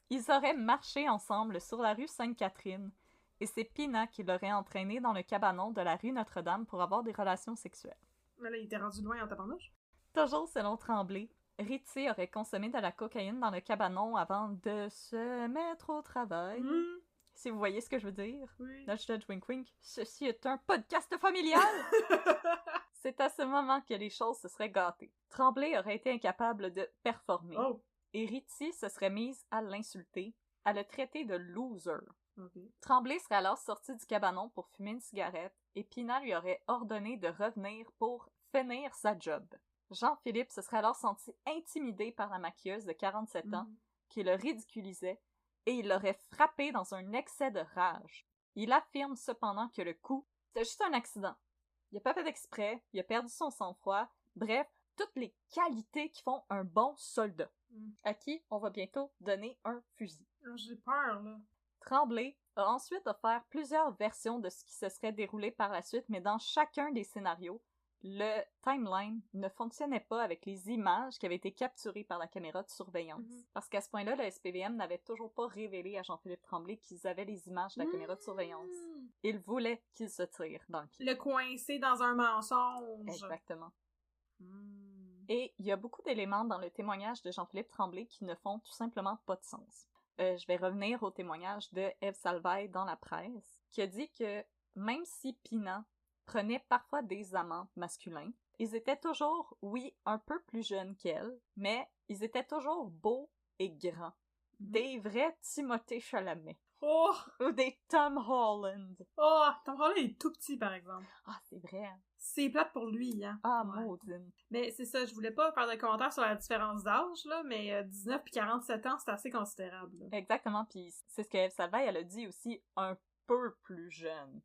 Ils auraient marché ensemble sur la rue Sainte-Catherine, et c'est Pina qui l'aurait entraîné dans le cabanon de la rue Notre-Dame pour avoir des relations sexuelles. Mais là, il était rendu loin en tabarnouche. Toujours selon Tremblay, Ritchie aurait consommé de la cocaïne dans le cabanon avant de se mettre au travail. Si vous voyez ce que je veux dire. Oui. Nudge, nudge, wink, wink. Ceci est un podcast familial! C'est à ce moment que les choses se seraient gâtées. Tremblay aurait été incapable de performer. Oh! Et Ritchie se serait mise à l'insulter, à le traiter de loser. Okay. Tremblay serait alors sorti du cabanon pour fumer une cigarette et Pina lui aurait ordonné de revenir pour finir sa job. Jean-Philippe se serait alors senti intimidé par la maquilleuse de 47 ans qui le ridiculisait et il l'aurait frappé dans un excès de rage. Il affirme cependant que le coup, c'était juste un accident. Il n'a pas fait d'exprès, il a perdu son sang-froid, bref, toutes les qualités qui font un bon soldat, à qui on va bientôt donner un fusil. J'ai peur, là. Tremblay a ensuite offert plusieurs versions de ce qui se serait déroulé par la suite, mais dans chacun des scénarios, le timeline ne fonctionnait pas avec les images qui avaient été capturées par la caméra de surveillance. Parce qu'à ce point-là, le SPVM n'avait toujours pas révélé à Jean-Philippe Tremblay qu'ils avaient les images de la caméra de surveillance. Il voulait qu'il se tire dans le pied. Le coincer dans un mensonge. Exactement. Et il y a beaucoup d'éléments dans le témoignage de Jean-Philippe Tremblay qui ne font tout simplement pas de sens. Je vais revenir au témoignage de Ève Salvaille dans la presse, qui a dit que même si Pina prenait parfois des amants masculins, ils étaient toujours, oui, un peu plus jeunes qu'elle, mais ils étaient toujours beaux et grands. Des vrais Timothée Chalamet. Oh! Ou des Tom Holland. Oh! Tom Holland est tout petit, par exemple. Ah, c'est vrai. C'est plate pour lui, hein. Ah, maudine. Mais c'est ça, je voulais pas faire de commentaires sur la différence d'âge, là, mais 19 puis 47 ans, c'est assez considérable. Là. Exactement, puis c'est ce que Ève Salvaille, elle a dit aussi, un peu plus jeune.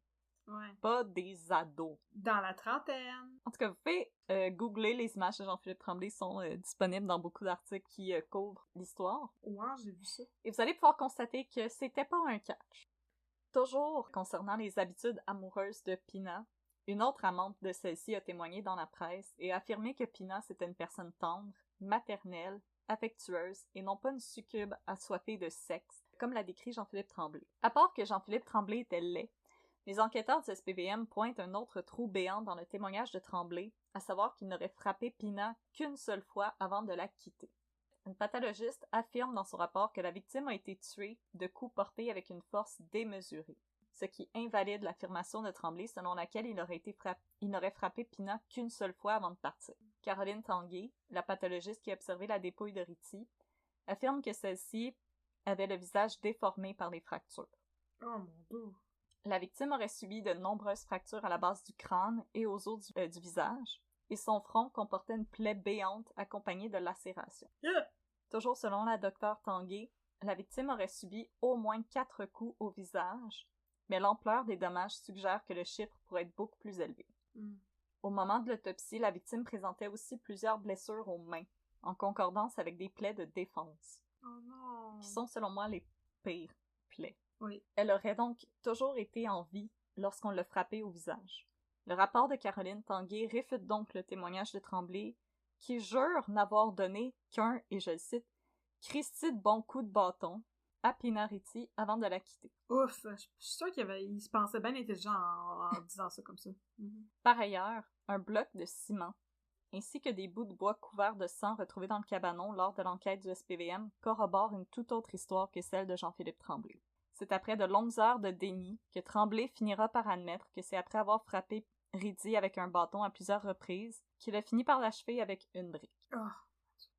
Ouais. Pas des ados. Dans la trentaine. En tout cas, vous pouvez googler les images de Jean-Philippe Tremblay, sont disponibles dans beaucoup d'articles qui couvrent l'histoire. Ouais, j'ai vu ça. Et vous allez pouvoir constater que c'était pas un catch. Toujours concernant les habitudes amoureuses de Pina, une autre amante de celle-ci a témoigné dans la presse et a affirmé que Pina c'était une personne tendre, maternelle, affectueuse et non pas une succube assoiffée de sexe, comme l'a décrit Jean-Philippe Tremblay. À part que Jean-Philippe Tremblay était laid, les enquêteurs du SPVM pointent un autre trou béant dans le témoignage de Tremblay, à savoir qu'il n'aurait frappé Pina qu'une seule fois avant de la quitter. Une pathologiste affirme dans son rapport que la victime a été tuée de coups portés avec une force démesurée, ce qui invalide l'affirmation de Tremblay selon laquelle il n'aurait frappé Pina qu'une seule fois avant de partir. Caroline Tanguay, la pathologiste qui a observé la dépouille de Ritchie, affirme que celle-ci avait le visage déformé par des fractures. Oh mon Dieu! La victime aurait subi de nombreuses fractures à la base du crâne et aux os du visage, et son front comportait une plaie béante accompagnée de lacérations. Yeah. Toujours selon la docteure Tanguay, la victime aurait subi au moins 4 coups au visage, mais l'ampleur des dommages suggère que le chiffre pourrait être beaucoup plus élevé. Au moment de l'autopsie, la victime présentait aussi plusieurs blessures aux mains, en concordance avec des plaies de défense, qui sont selon moi les pires plaies. Oui. Elle aurait donc toujours été en vie lorsqu'on l'a frappée au visage. Le rapport de Caroline Tanguay réfute donc le témoignage de Tremblay, qui jure n'avoir donné qu'un, et je le cite, « Christy de bon coup de bâton » à Pina Ritchie avant de la quitter. Ouf, je suis sûre qu'il se pensait bien intelligent en disant ça comme ça. Par ailleurs, un bloc de ciment, ainsi que des bouts de bois couverts de sang retrouvés dans le cabanon lors de l'enquête du SPVM corroborent une toute autre histoire que celle de Jean-Philippe Tremblay. C'est après de longues heures de déni que Tremblay finira par admettre que c'est après avoir frappé Ritchie avec un bâton à plusieurs reprises qu'il a fini par l'achever avec une brique. Oh.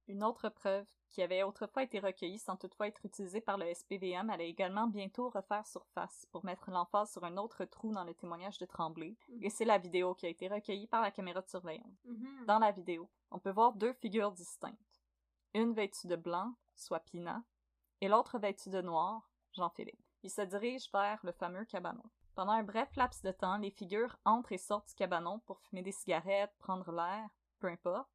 Une autre preuve, qui avait autrefois été recueillie sans toutefois être utilisée par le SPVM, allait également bientôt refaire surface pour mettre l'emphase sur un autre trou dans le témoignage de Tremblay, et c'est la vidéo qui a été recueillie par la caméra de surveillance. Dans la vidéo, on peut voir 2 figures distinctes. Une vêtue de blanc, soit Pina, et l'autre vêtue de noir, Jean-Philippe. Ils se dirigent vers le fameux cabanon. Pendant un bref laps de temps, les figures entrent et sortent du cabanon pour fumer des cigarettes, prendre l'air, peu importe.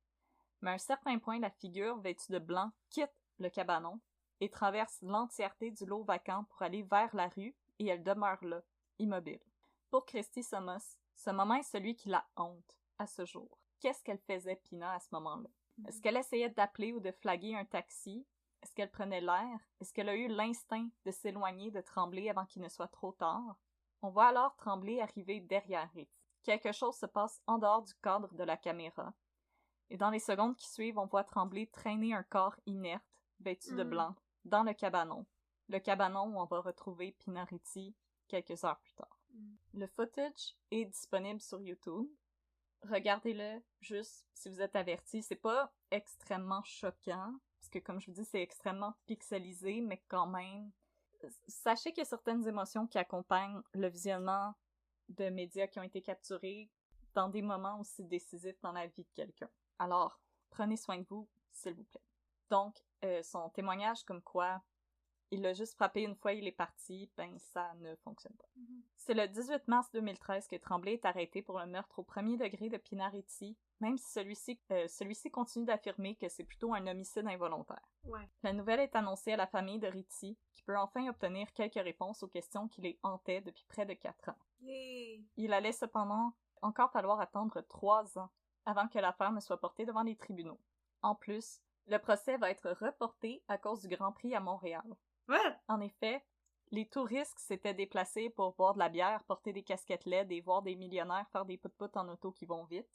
Mais à un certain point, la figure vêtue de blanc quitte le cabanon et traverse l'entièreté du lot vacant pour aller vers la rue et elle demeure là, immobile. Pour Christy Somos, ce moment est celui qui la hante à ce jour. Qu'est-ce qu'elle faisait, Pina, à ce moment-là? Est-ce qu'elle essayait d'appeler ou de flaguer un taxi? Est-ce qu'elle prenait l'air? Est-ce qu'elle a eu l'instinct de s'éloigner de Tremblay avant qu'il ne soit trop tard? On voit alors Tremblay arriver derrière Ritchie. Quelque chose se passe en dehors du cadre de la caméra. Et dans les secondes qui suivent, on voit Tremblay traîner un corps inerte, vêtu de blanc, dans le cabanon, le cabanon où on va retrouver Pina Ritchie quelques heures plus tard. Le footage est disponible sur YouTube. Regardez-le juste si vous êtes avertis. C'est pas extrêmement choquant, parce que comme je vous dis, c'est extrêmement pixelisé, mais quand même, sachez qu'il y a certaines émotions qui accompagnent le visionnement de médias qui ont été capturés dans des moments aussi décisifs dans la vie de quelqu'un. Alors, prenez soin de vous, s'il vous plaît. Donc, son témoignage comme quoi il l'a juste frappé une fois, il est parti, ben ça ne fonctionne pas. C'est le 18 mars 2013 que Tremblay est arrêté pour le meurtre au premier degré de Pina Ritchie, même si celui-ci continue d'affirmer que c'est plutôt un homicide involontaire. Ouais. La nouvelle est annoncée à la famille de Ritchie, qui peut enfin obtenir quelques réponses aux questions qui les hantaient depuis près de 4 ans. Yay! Il allait cependant encore falloir attendre 3 ans avant que l'affaire ne soit portée devant les tribunaux. En plus, le procès va être reporté à cause du Grand Prix à Montréal. What? En effet, les touristes s'étaient déplacés pour boire de la bière, porter des casquettes LED et voir des millionnaires faire des pout-pout en auto qui vont vite,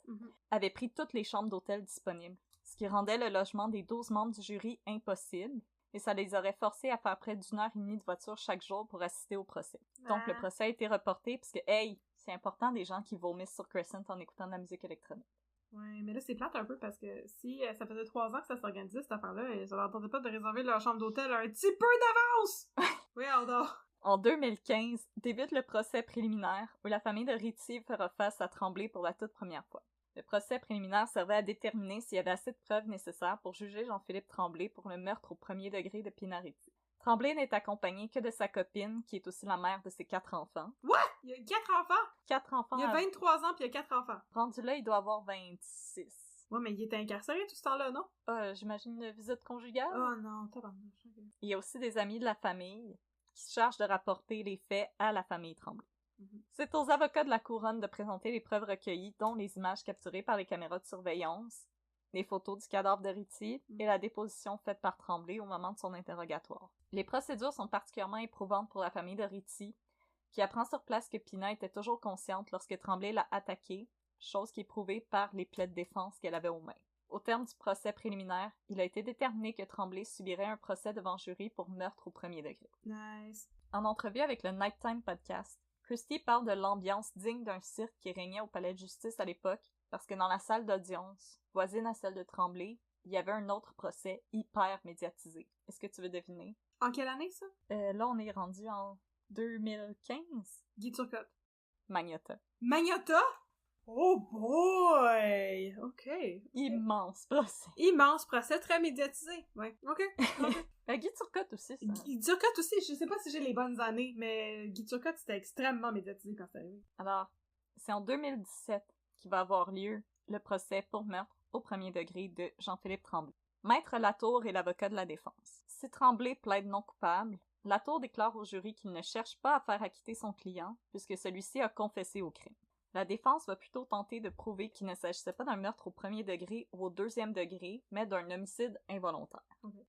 avaient pris toutes les chambres d'hôtel disponibles, ce qui rendait le logement des 12 membres du jury impossible, et ça les aurait forcés à faire près d'1 heure et demie de voiture chaque jour pour assister au procès. Donc le procès a été reporté parce que, hey, c'est important des gens qui vomissent sur Crescent en écoutant de la musique électronique. Ouais, mais là, c'est plate un peu parce que si ça faisait 3 ans que ça s'organisait, cette affaire-là, et ça leur tentait pas de réserver leur chambre d'hôtel un petit peu d'avance! Oui, En 2015, débute le procès préliminaire où la famille de Ritchie fera face à Tremblay pour la toute première fois. Le procès préliminaire servait à déterminer s'il y avait assez de preuves nécessaires pour juger Jean-Philippe Tremblay pour le meurtre au premier degré de Pina Ritchie. Tremblay n'est accompagné que de sa copine, qui est aussi la mère de ses 4 enfants. What? Il y a 4 enfants? 4 enfants. Il y a 23 ans puis il y a 4 enfants. Rendu là, il doit avoir 26. Ouais, mais il était incarcéré tout ce temps-là, non? J'imagine une visite conjugale. Oh non, tabarnouche. Okay. Il y a aussi des amis de la famille qui se chargent de rapporter les faits à la famille Tremblay. C'est aux avocats de la couronne de présenter les preuves recueillies, dont les images capturées par les caméras de surveillance, les photos du cadavre de Ritchie et la déposition faite par Tremblay au moment de son interrogatoire. Les procédures sont particulièrement éprouvantes pour la famille de Ritchie, qui apprend sur place que Pina était toujours consciente lorsque Tremblay l'a attaquée, chose qui est prouvée par les plaies de défense qu'elle avait aux mains. Au terme du procès préliminaire, il a été déterminé que Tremblay subirait un procès devant jury pour meurtre au premier degré. Nice. En entrevue avec le Nighttime Podcast, Christie parle de l'ambiance digne d'un cirque qui régnait au palais de justice à l'époque, parce que dans la salle d'audience, voisine à celle de Tremblay, il y avait un autre procès hyper médiatisé. Est-ce que tu veux deviner? En quelle année, ça? Là, on est rendu en 2015. Guy Turcotte. Magnotta. Magnotta? Oh boy! OK. Immense procès. Immense procès, très médiatisé. Ouais, OK. Guy Turcotte aussi, ça. Guy Turcotte aussi, je sais pas si j'ai les bonnes années, mais Guy Turcotte, c'était extrêmement médiatisé quand c'est arrivé. Alors, c'est en 2017 qu'il va avoir lieu le procès pour meurtre au premier degré de Jean-Philippe Tremblay. Maître Latour est l'avocat de la défense. Si Tremblay plaide non coupable, Latour déclare au jury qu'il ne cherche pas à faire acquitter son client, puisque celui-ci a confessé au crime. La défense va plutôt tenter de prouver qu'il ne s'agissait pas d'un meurtre au premier degré ou au deuxième degré, mais d'un homicide involontaire.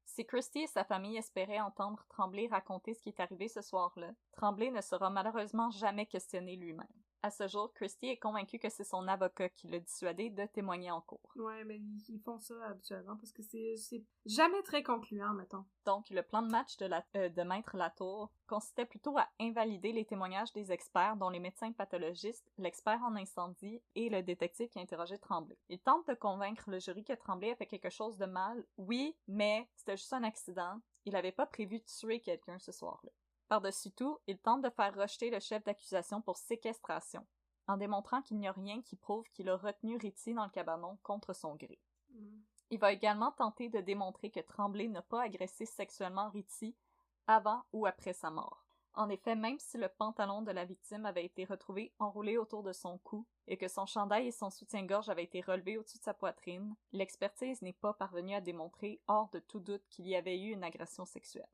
Si Christie et sa famille espéraient entendre Tremblay raconter ce qui est arrivé ce soir-là, Tremblay ne sera malheureusement jamais questionné lui-même. À ce jour, Christie est convaincu que c'est son avocat qui l'a dissuadé de témoigner en cours. Ouais, mais ils font ça habituellement parce que c'est jamais très concluant, mettons. Donc, le plan de match de Maître Latour consistait plutôt à invalider les témoignages des experts, dont les médecins pathologistes, l'expert en incendie et le détective qui interrogeait Tremblay. Il tente de convaincre le jury que Tremblay a fait quelque chose de mal. Oui, mais c'était juste un accident. Il n'avait pas prévu de tuer quelqu'un ce soir-là. Par-dessus tout, il tente de faire rejeter le chef d'accusation pour séquestration, en démontrant qu'il n'y a rien qui prouve qu'il a retenu Ritchie dans le cabanon contre son gré. Il va également tenter de démontrer que Tremblay n'a pas agressé sexuellement Ritchie avant ou après sa mort. En effet, même si le pantalon de la victime avait été retrouvé enroulé autour de son cou et que son chandail et son soutien-gorge avaient été relevés au-dessus de sa poitrine, l'expertise n'est pas parvenue à démontrer hors de tout doute qu'il y avait eu une agression sexuelle.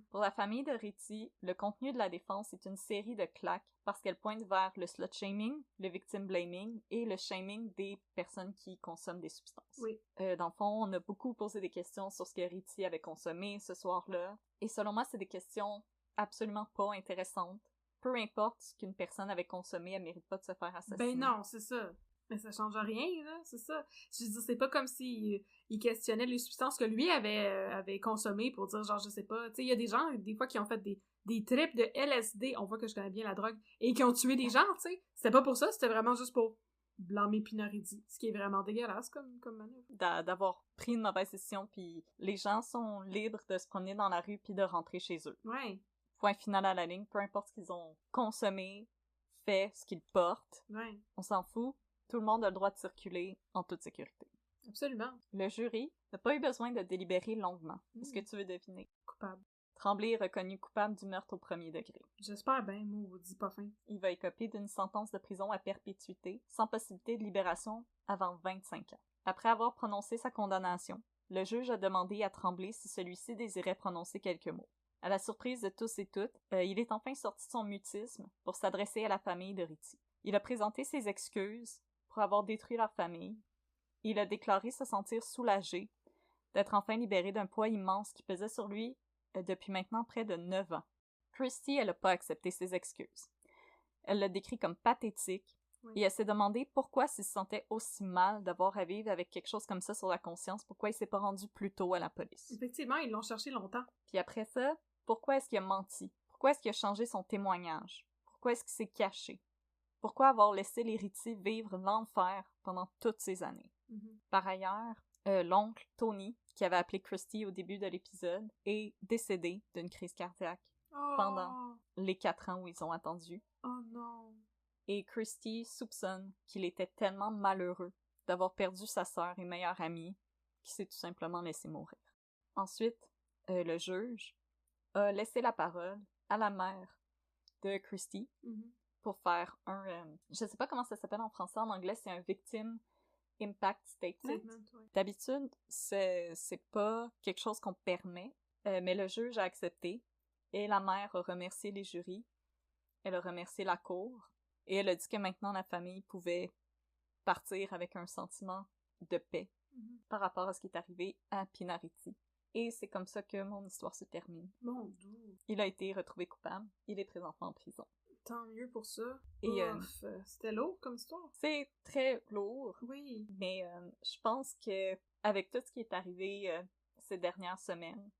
Pour la famille de Ritchie, le contenu de la défense est une série de claques parce qu'elle pointe vers le slut-shaming, le victim blaming et le shaming des personnes qui consomment des substances. Oui. Dans le fond, on a beaucoup posé des questions sur ce que Ritchie avait consommé ce soir-là, et selon moi, c'est des questions absolument pas intéressantes. Peu importe ce qu'une personne avait consommé, elle mérite pas de se faire assassiner. Ben non, c'est ça. Mais ça change rien, là, c'est ça. Je veux dire, c'est pas comme si il questionnait les substances que lui avait consommées pour dire, genre, je sais pas. Tu sais, il y a des gens, des fois, qui ont fait des trips de LSD, on voit que je connais bien la drogue, et qui ont tué des gens, tu sais. C'était pas pour ça, c'était vraiment juste pour blâmer Pinaridi, ce qui est vraiment dégueulasse comme manœuvre. D'avoir pris une mauvaise décision, puis les gens sont libres de se promener dans la rue puis de rentrer chez eux. Ouais. Point final à la ligne, peu importe ce qu'ils ont consommé, fait, ce qu'ils portent, Ouais. on s'en fout. Tout le monde a le droit de circuler en toute sécurité. Absolument. Le jury n'a pas eu besoin de délibérer longuement. Est-ce que tu veux deviner? Coupable. Tremblay est reconnu coupable du meurtre au premier degré. J'espère bien, maudit pas fin. Il va écoper d'une sentence de prison à perpétuité, sans possibilité de libération avant 25 ans. Après avoir prononcé sa condamnation, le juge a demandé à Tremblay si celui-ci désirait prononcer quelques mots. À la surprise de tous et toutes, il est enfin sorti de son mutisme pour s'adresser à la famille de Ritty. Il a présenté ses excuses pour avoir détruit leur famille. Il a déclaré se sentir soulagé d'être enfin libéré d'un poids immense qui pesait sur lui depuis maintenant près de 9 ans. Christy, elle n'a pas accepté ses excuses. Elle l'a décrit comme pathétique, et elle s'est demandé pourquoi s'il se sentait aussi mal d'avoir à vivre avec quelque chose comme ça sur la conscience, pourquoi il s'est pas rendu plus tôt à la police. Effectivement, ils l'ont cherché longtemps. Puis après ça, pourquoi est-ce qu'il a menti? Pourquoi est-ce qu'il a changé son témoignage? Pourquoi est-ce qu'il s'est caché? Pourquoi avoir laissé les Ritty vivre l'enfer pendant toutes ces années? Par ailleurs, l'oncle, Tony, qui avait appelé Christy au début de l'épisode, est décédé d'une crise cardiaque pendant les 4 ans où ils ont attendu. Oh non! Et Christy soupçonne qu'il était tellement malheureux d'avoir perdu sa sœur et meilleure amie qu'il s'est tout simplement laissé mourir. Ensuite, le juge a laissé la parole à la mère de Christy pour faire je sais pas comment ça s'appelle en français, en anglais c'est un victim impact statement. D'habitude, c'est pas quelque chose qu'on permet, mais le juge a accepté et la mère a remercié les jurys, elle a remercié la cour et elle a dit que maintenant la famille pouvait partir avec un sentiment de paix par rapport à ce qui est arrivé à Pinaridi. Et c'est comme ça que mon histoire se termine. Mon Dieu! Il a été retrouvé coupable, il est présentement en prison. Tant mieux pour ça. Et c'était lourd comme histoire. C'est très lourd. Oui. Mais je pense que avec tout ce qui est arrivé ces dernières semaines,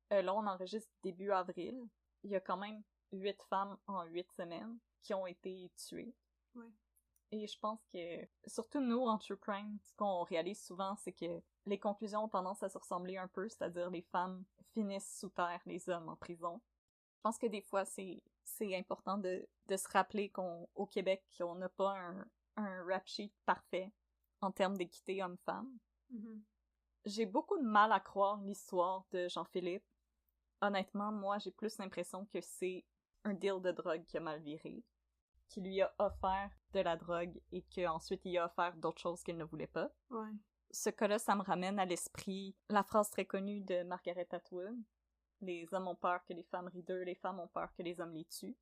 là on enregistre début avril, il y a quand même 8 femmes en 8 semaines qui ont été tuées. Oui. Et je pense que, surtout nous, en True Crime, ce qu'on réalise souvent, c'est que les conclusions ont tendance à se ressembler un peu, c'est-à-dire les femmes finissent sous terre, les hommes en prison. Je pense que des fois, c'est important de se rappeler qu'au Québec, on n'a pas un rap sheet parfait en termes d'équité homme-femme. J'ai beaucoup de mal à croire l'histoire de Jean-Philippe. Honnêtement, moi, j'ai plus l'impression que c'est un deal de drogue qui a mal viré, qui lui a offert de la drogue et qu'ensuite il a offert d'autres choses qu'il ne voulait pas. Ouais. Ce cas-là, ça me ramène à l'esprit la phrase très connue de Margaret Atwood. Les hommes ont peur que les femmes rient d'eux, les femmes ont peur que les hommes les tuent.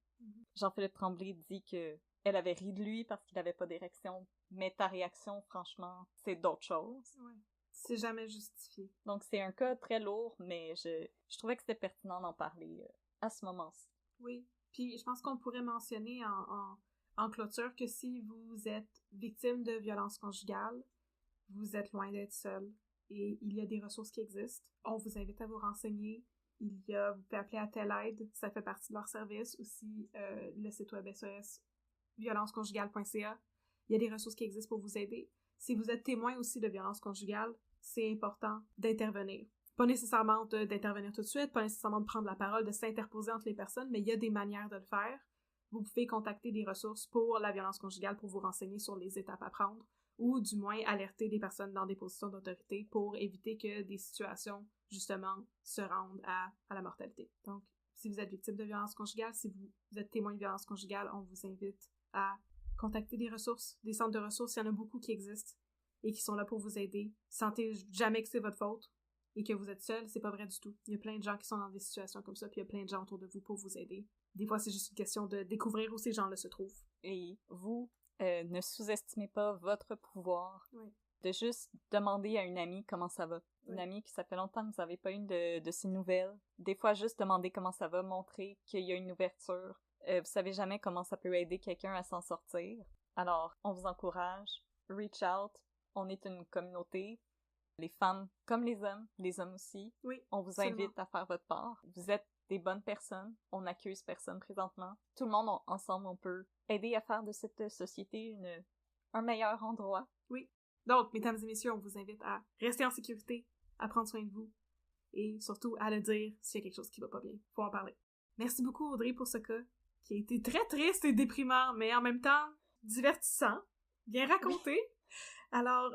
Jean-Philippe Tremblay dit que elle avait ri de lui parce qu'il n'avait pas d'érection, mais ta réaction, franchement, c'est d'autres choses. Ouais. C'est jamais justifié. Donc c'est un cas très lourd, mais je trouvais que c'était pertinent d'en parler à ce moment-ci. Oui. Puis je pense qu'on pourrait mentionner en clôture que si vous êtes victime de violences conjugales, vous êtes loin d'être seul. Et il y a des ressources qui existent. On vous invite à vous renseigner. Vous pouvez appeler à telle aide, ça fait partie de leur service. Aussi, le site web SOS, violenceconjugale.ca. Il y a des ressources qui existent pour vous aider. Si vous êtes témoin aussi de violences conjugales, c'est important d'intervenir. Pas nécessairement d'intervenir tout de suite, pas nécessairement de prendre la parole, de s'interposer entre les personnes, mais il y a des manières de le faire. Vous pouvez contacter des ressources pour la violence conjugale pour vous renseigner sur les étapes à prendre, ou du moins alerter des personnes dans des positions d'autorité pour éviter que des situations, justement, se rendent à la mortalité. Donc, si vous êtes victime de violence conjugale, si vous êtes témoin de violence conjugale, on vous invite à contacter des ressources, des centres de ressources. Il y en a beaucoup qui existent et qui sont là pour vous aider. Sentez jamais que c'est votre faute et que vous êtes seul, c'est pas vrai du tout. Il y a plein de gens qui sont dans des situations comme ça, puis il y a plein de gens autour de vous pour vous aider. Des fois, c'est juste une question de découvrir où ces gens-là se trouvent. Et vous, ne sous-estimez pas votre pouvoir. Oui. De juste demander à une amie comment ça va. Oui. Une amie que ça fait longtemps que vous n'avez pas eu de ses nouvelles. Des fois, juste demander comment ça va, montrer qu'il y a une ouverture. Vous savez jamais comment ça peut aider quelqu'un à s'en sortir. Alors, on vous encourage reach out. On est une communauté, les femmes comme les hommes aussi. Oui, On vous absolument. invite à faire votre part. Vous êtes des bonnes personnes. On n'accuse personne présentement. Tout le monde, ensemble, on peut aider à faire de cette société un meilleur endroit. Oui. Donc, mesdames et messieurs, on vous invite à rester en sécurité, à prendre soin de vous, et surtout à le dire s'il y a quelque chose qui va pas bien. Faut en parler. Merci beaucoup, Audrey, pour ce cas, qui a été très triste et déprimant, mais en même temps divertissant, bien raconté. Alors,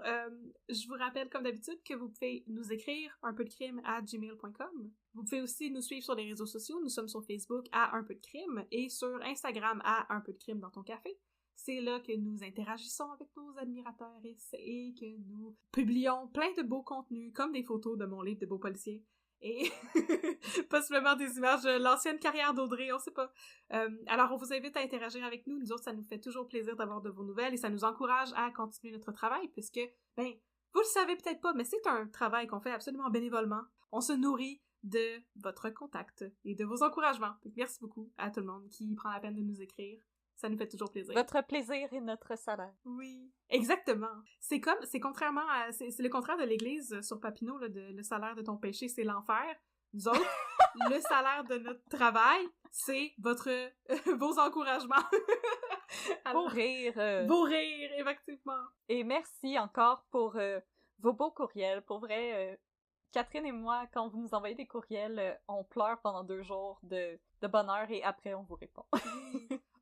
je vous rappelle, comme d'habitude, que vous pouvez nous écrire unpeudecrime@gmail.com. Vous pouvez aussi nous suivre sur les réseaux sociaux. Nous sommes sur Facebook à Un peu de crime et sur Instagram à Un peu de crime dans ton café. C'est là que nous interagissons avec nos admirateurs et que nous publions plein de beaux contenus, comme des photos de mon livre de beaux policiers. Et possiblement des images de l'ancienne carrière d'Audrey, on sait pas. Alors, on vous invite à interagir avec nous. Nous autres, ça nous fait toujours plaisir d'avoir de vos nouvelles et ça nous encourage à continuer notre travail puisque, ben, vous le savez peut-être pas, mais c'est un travail qu'on fait absolument bénévolement. On se nourrit de votre contact et de vos encouragements. Donc, merci beaucoup à tout le monde qui prend la peine de nous écrire. Ça nous fait toujours plaisir. Votre plaisir est notre salaire. Oui, exactement. C'est contrairement à, c'est le contraire de l'Église sur Papineau, là, le salaire de ton péché, c'est l'enfer. Nous autres, le salaire de notre travail, c'est vos encouragements. Vos rires. Vos rires, effectivement. Et merci encore pour vos beaux courriels. Pour vrai, Catherine et moi, quand vous nous envoyez des courriels, on pleure pendant 2 jours de bonheur et après on vous répond.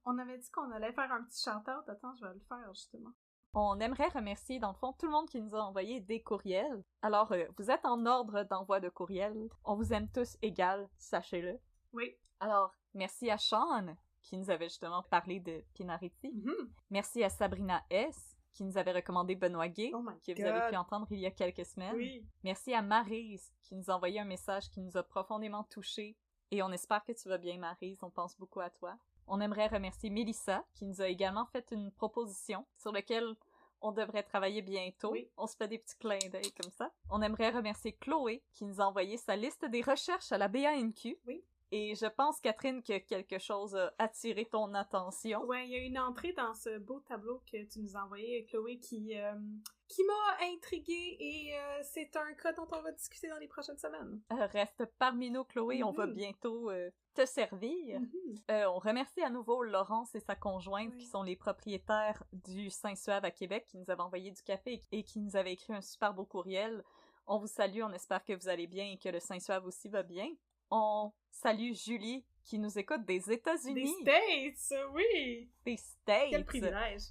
On avait dit qu'on allait faire un petit shout-out. Attends, je vais le faire, justement. On aimerait remercier, dans le fond, tout le monde qui nous a envoyé des courriels. Alors, vous êtes en ordre d'envoi de courriels. On vous aime tous égal, sachez-le. Oui. Alors, merci à Sean, qui nous avait justement parlé de Pinariti. Mm-hmm. Merci à Sabrina S., qui nous avait recommandé Benoît Gay, Oh my que God. vous avez pu entendre il y a quelques semaines. Oui. Merci à Maryse, qui nous a envoyé un message qui nous a profondément touchés. Et on espère que tu vas bien, Maryse. On pense beaucoup à toi. On aimerait remercier Mélissa, qui nous a également fait une proposition sur laquelle on devrait travailler bientôt. Oui. On se fait des petits clins d'œil comme ça. On aimerait remercier Chloé, qui nous a envoyé sa liste des recherches à la BANQ. Oui. Et je pense, Catherine, que quelque chose a attiré ton attention. Ouais, il y a une entrée dans ce beau tableau que tu nous as envoyé, Chloé, qui m'a intriguée et c'est un cas dont on va discuter dans les prochaines semaines. Reste parmi nous, Chloé, on va bientôt te servir. On remercie à nouveau Laurence et sa conjointe, qui sont les propriétaires du Saint-Suave à Québec, qui nous avaient envoyé du café et qui nous avaient écrit un super beau courriel. On vous salue, on espère que vous allez bien et que le Saint-Suave aussi va bien. On salue Julie, qui nous écoute des États-Unis. Des States, oui! Des States! Quel privilège!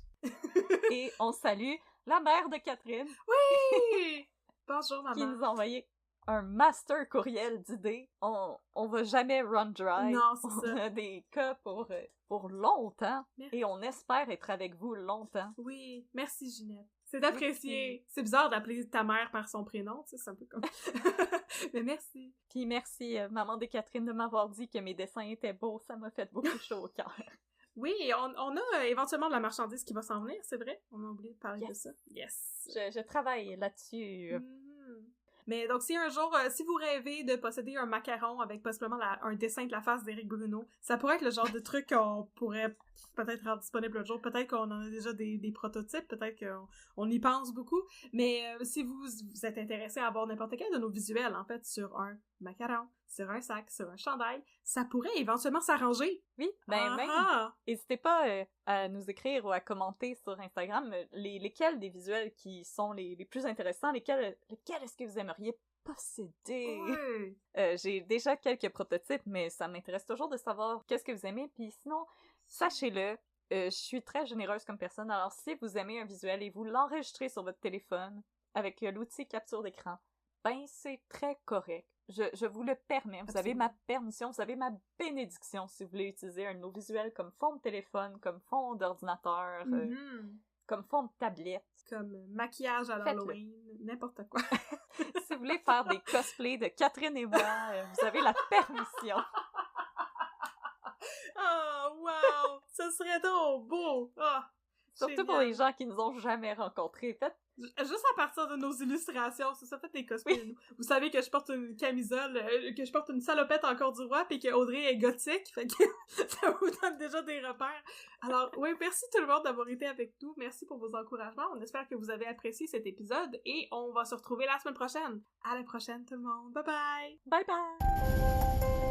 Et on salue la mère de Catherine. Oui! Bonjour, maman. Qui nous a envoyé un master courriel d'idées. On va jamais run dry. Non, c'est on ça. a des cas pour longtemps. Merci. Et on espère être avec vous longtemps. Oui, merci Ginette. C'est apprécié. Merci. C'est bizarre d'appeler ta mère par son prénom, tu sais, c'est un peu comme... Mais merci. Puis merci, maman de Catherine, de m'avoir dit que mes dessins étaient beaux. Ça m'a fait beaucoup chaud au cœur. Oui, on a éventuellement de la marchandise qui va s'en venir, c'est vrai. On a oublié de parler de ça. Yes. Je travaille là-dessus. Mais donc, si un jour, si vous rêvez de posséder un macaron avec possiblement un dessin de la face d'Éric Bruno, ça pourrait être le genre de truc qu'on pourrait peut-être rendre disponible un jour. Peut-être qu'on en a déjà des prototypes, peut-être qu'on y pense beaucoup. Mais si vous êtes intéressé à avoir n'importe quel de nos visuels, en fait, sur un macaron, sur un sac, sur un chandail, ça pourrait éventuellement s'arranger. Oui, même. N'hésitez pas à nous écrire ou à commenter sur Instagram lesquels des visuels qui sont les plus intéressants, lesquels est-ce que vous aimeriez posséder? Oui. J'ai déjà quelques prototypes, mais ça m'intéresse toujours de savoir qu'est-ce que vous aimez, puis sinon, sachez-le, je suis très généreuse comme personne, alors si vous aimez un visuel et vous l'enregistrez sur votre téléphone avec l'outil capture d'écran, ben c'est très correct. Je vous le permets. Vous avez ma permission, vous avez ma bénédiction si vous voulez utiliser un de nos visuels comme fond de téléphone, comme fond d'ordinateur, comme fond de tablette. Comme maquillage à l'Halloween, n'importe quoi. Si vous voulez faire des cosplays de Catherine et moi, vous avez la permission. Oh, wow! Ça serait donc beau! Oh, surtout génial. pour les gens qui nous ont jamais rencontrés. Juste à partir de nos illustrations, c'est ça, fait des cosplays de nous. Vous savez que je porte une camisole, que je porte une salopette encore du roi, pis que Audrey est gothique, fait que ça vous donne déjà des repères. Alors, oui, merci tout le monde d'avoir été avec nous. Merci pour vos encouragements. On espère que vous avez apprécié cet épisode et on va se retrouver la semaine prochaine. À la prochaine, tout le monde. Bye bye! Bye bye!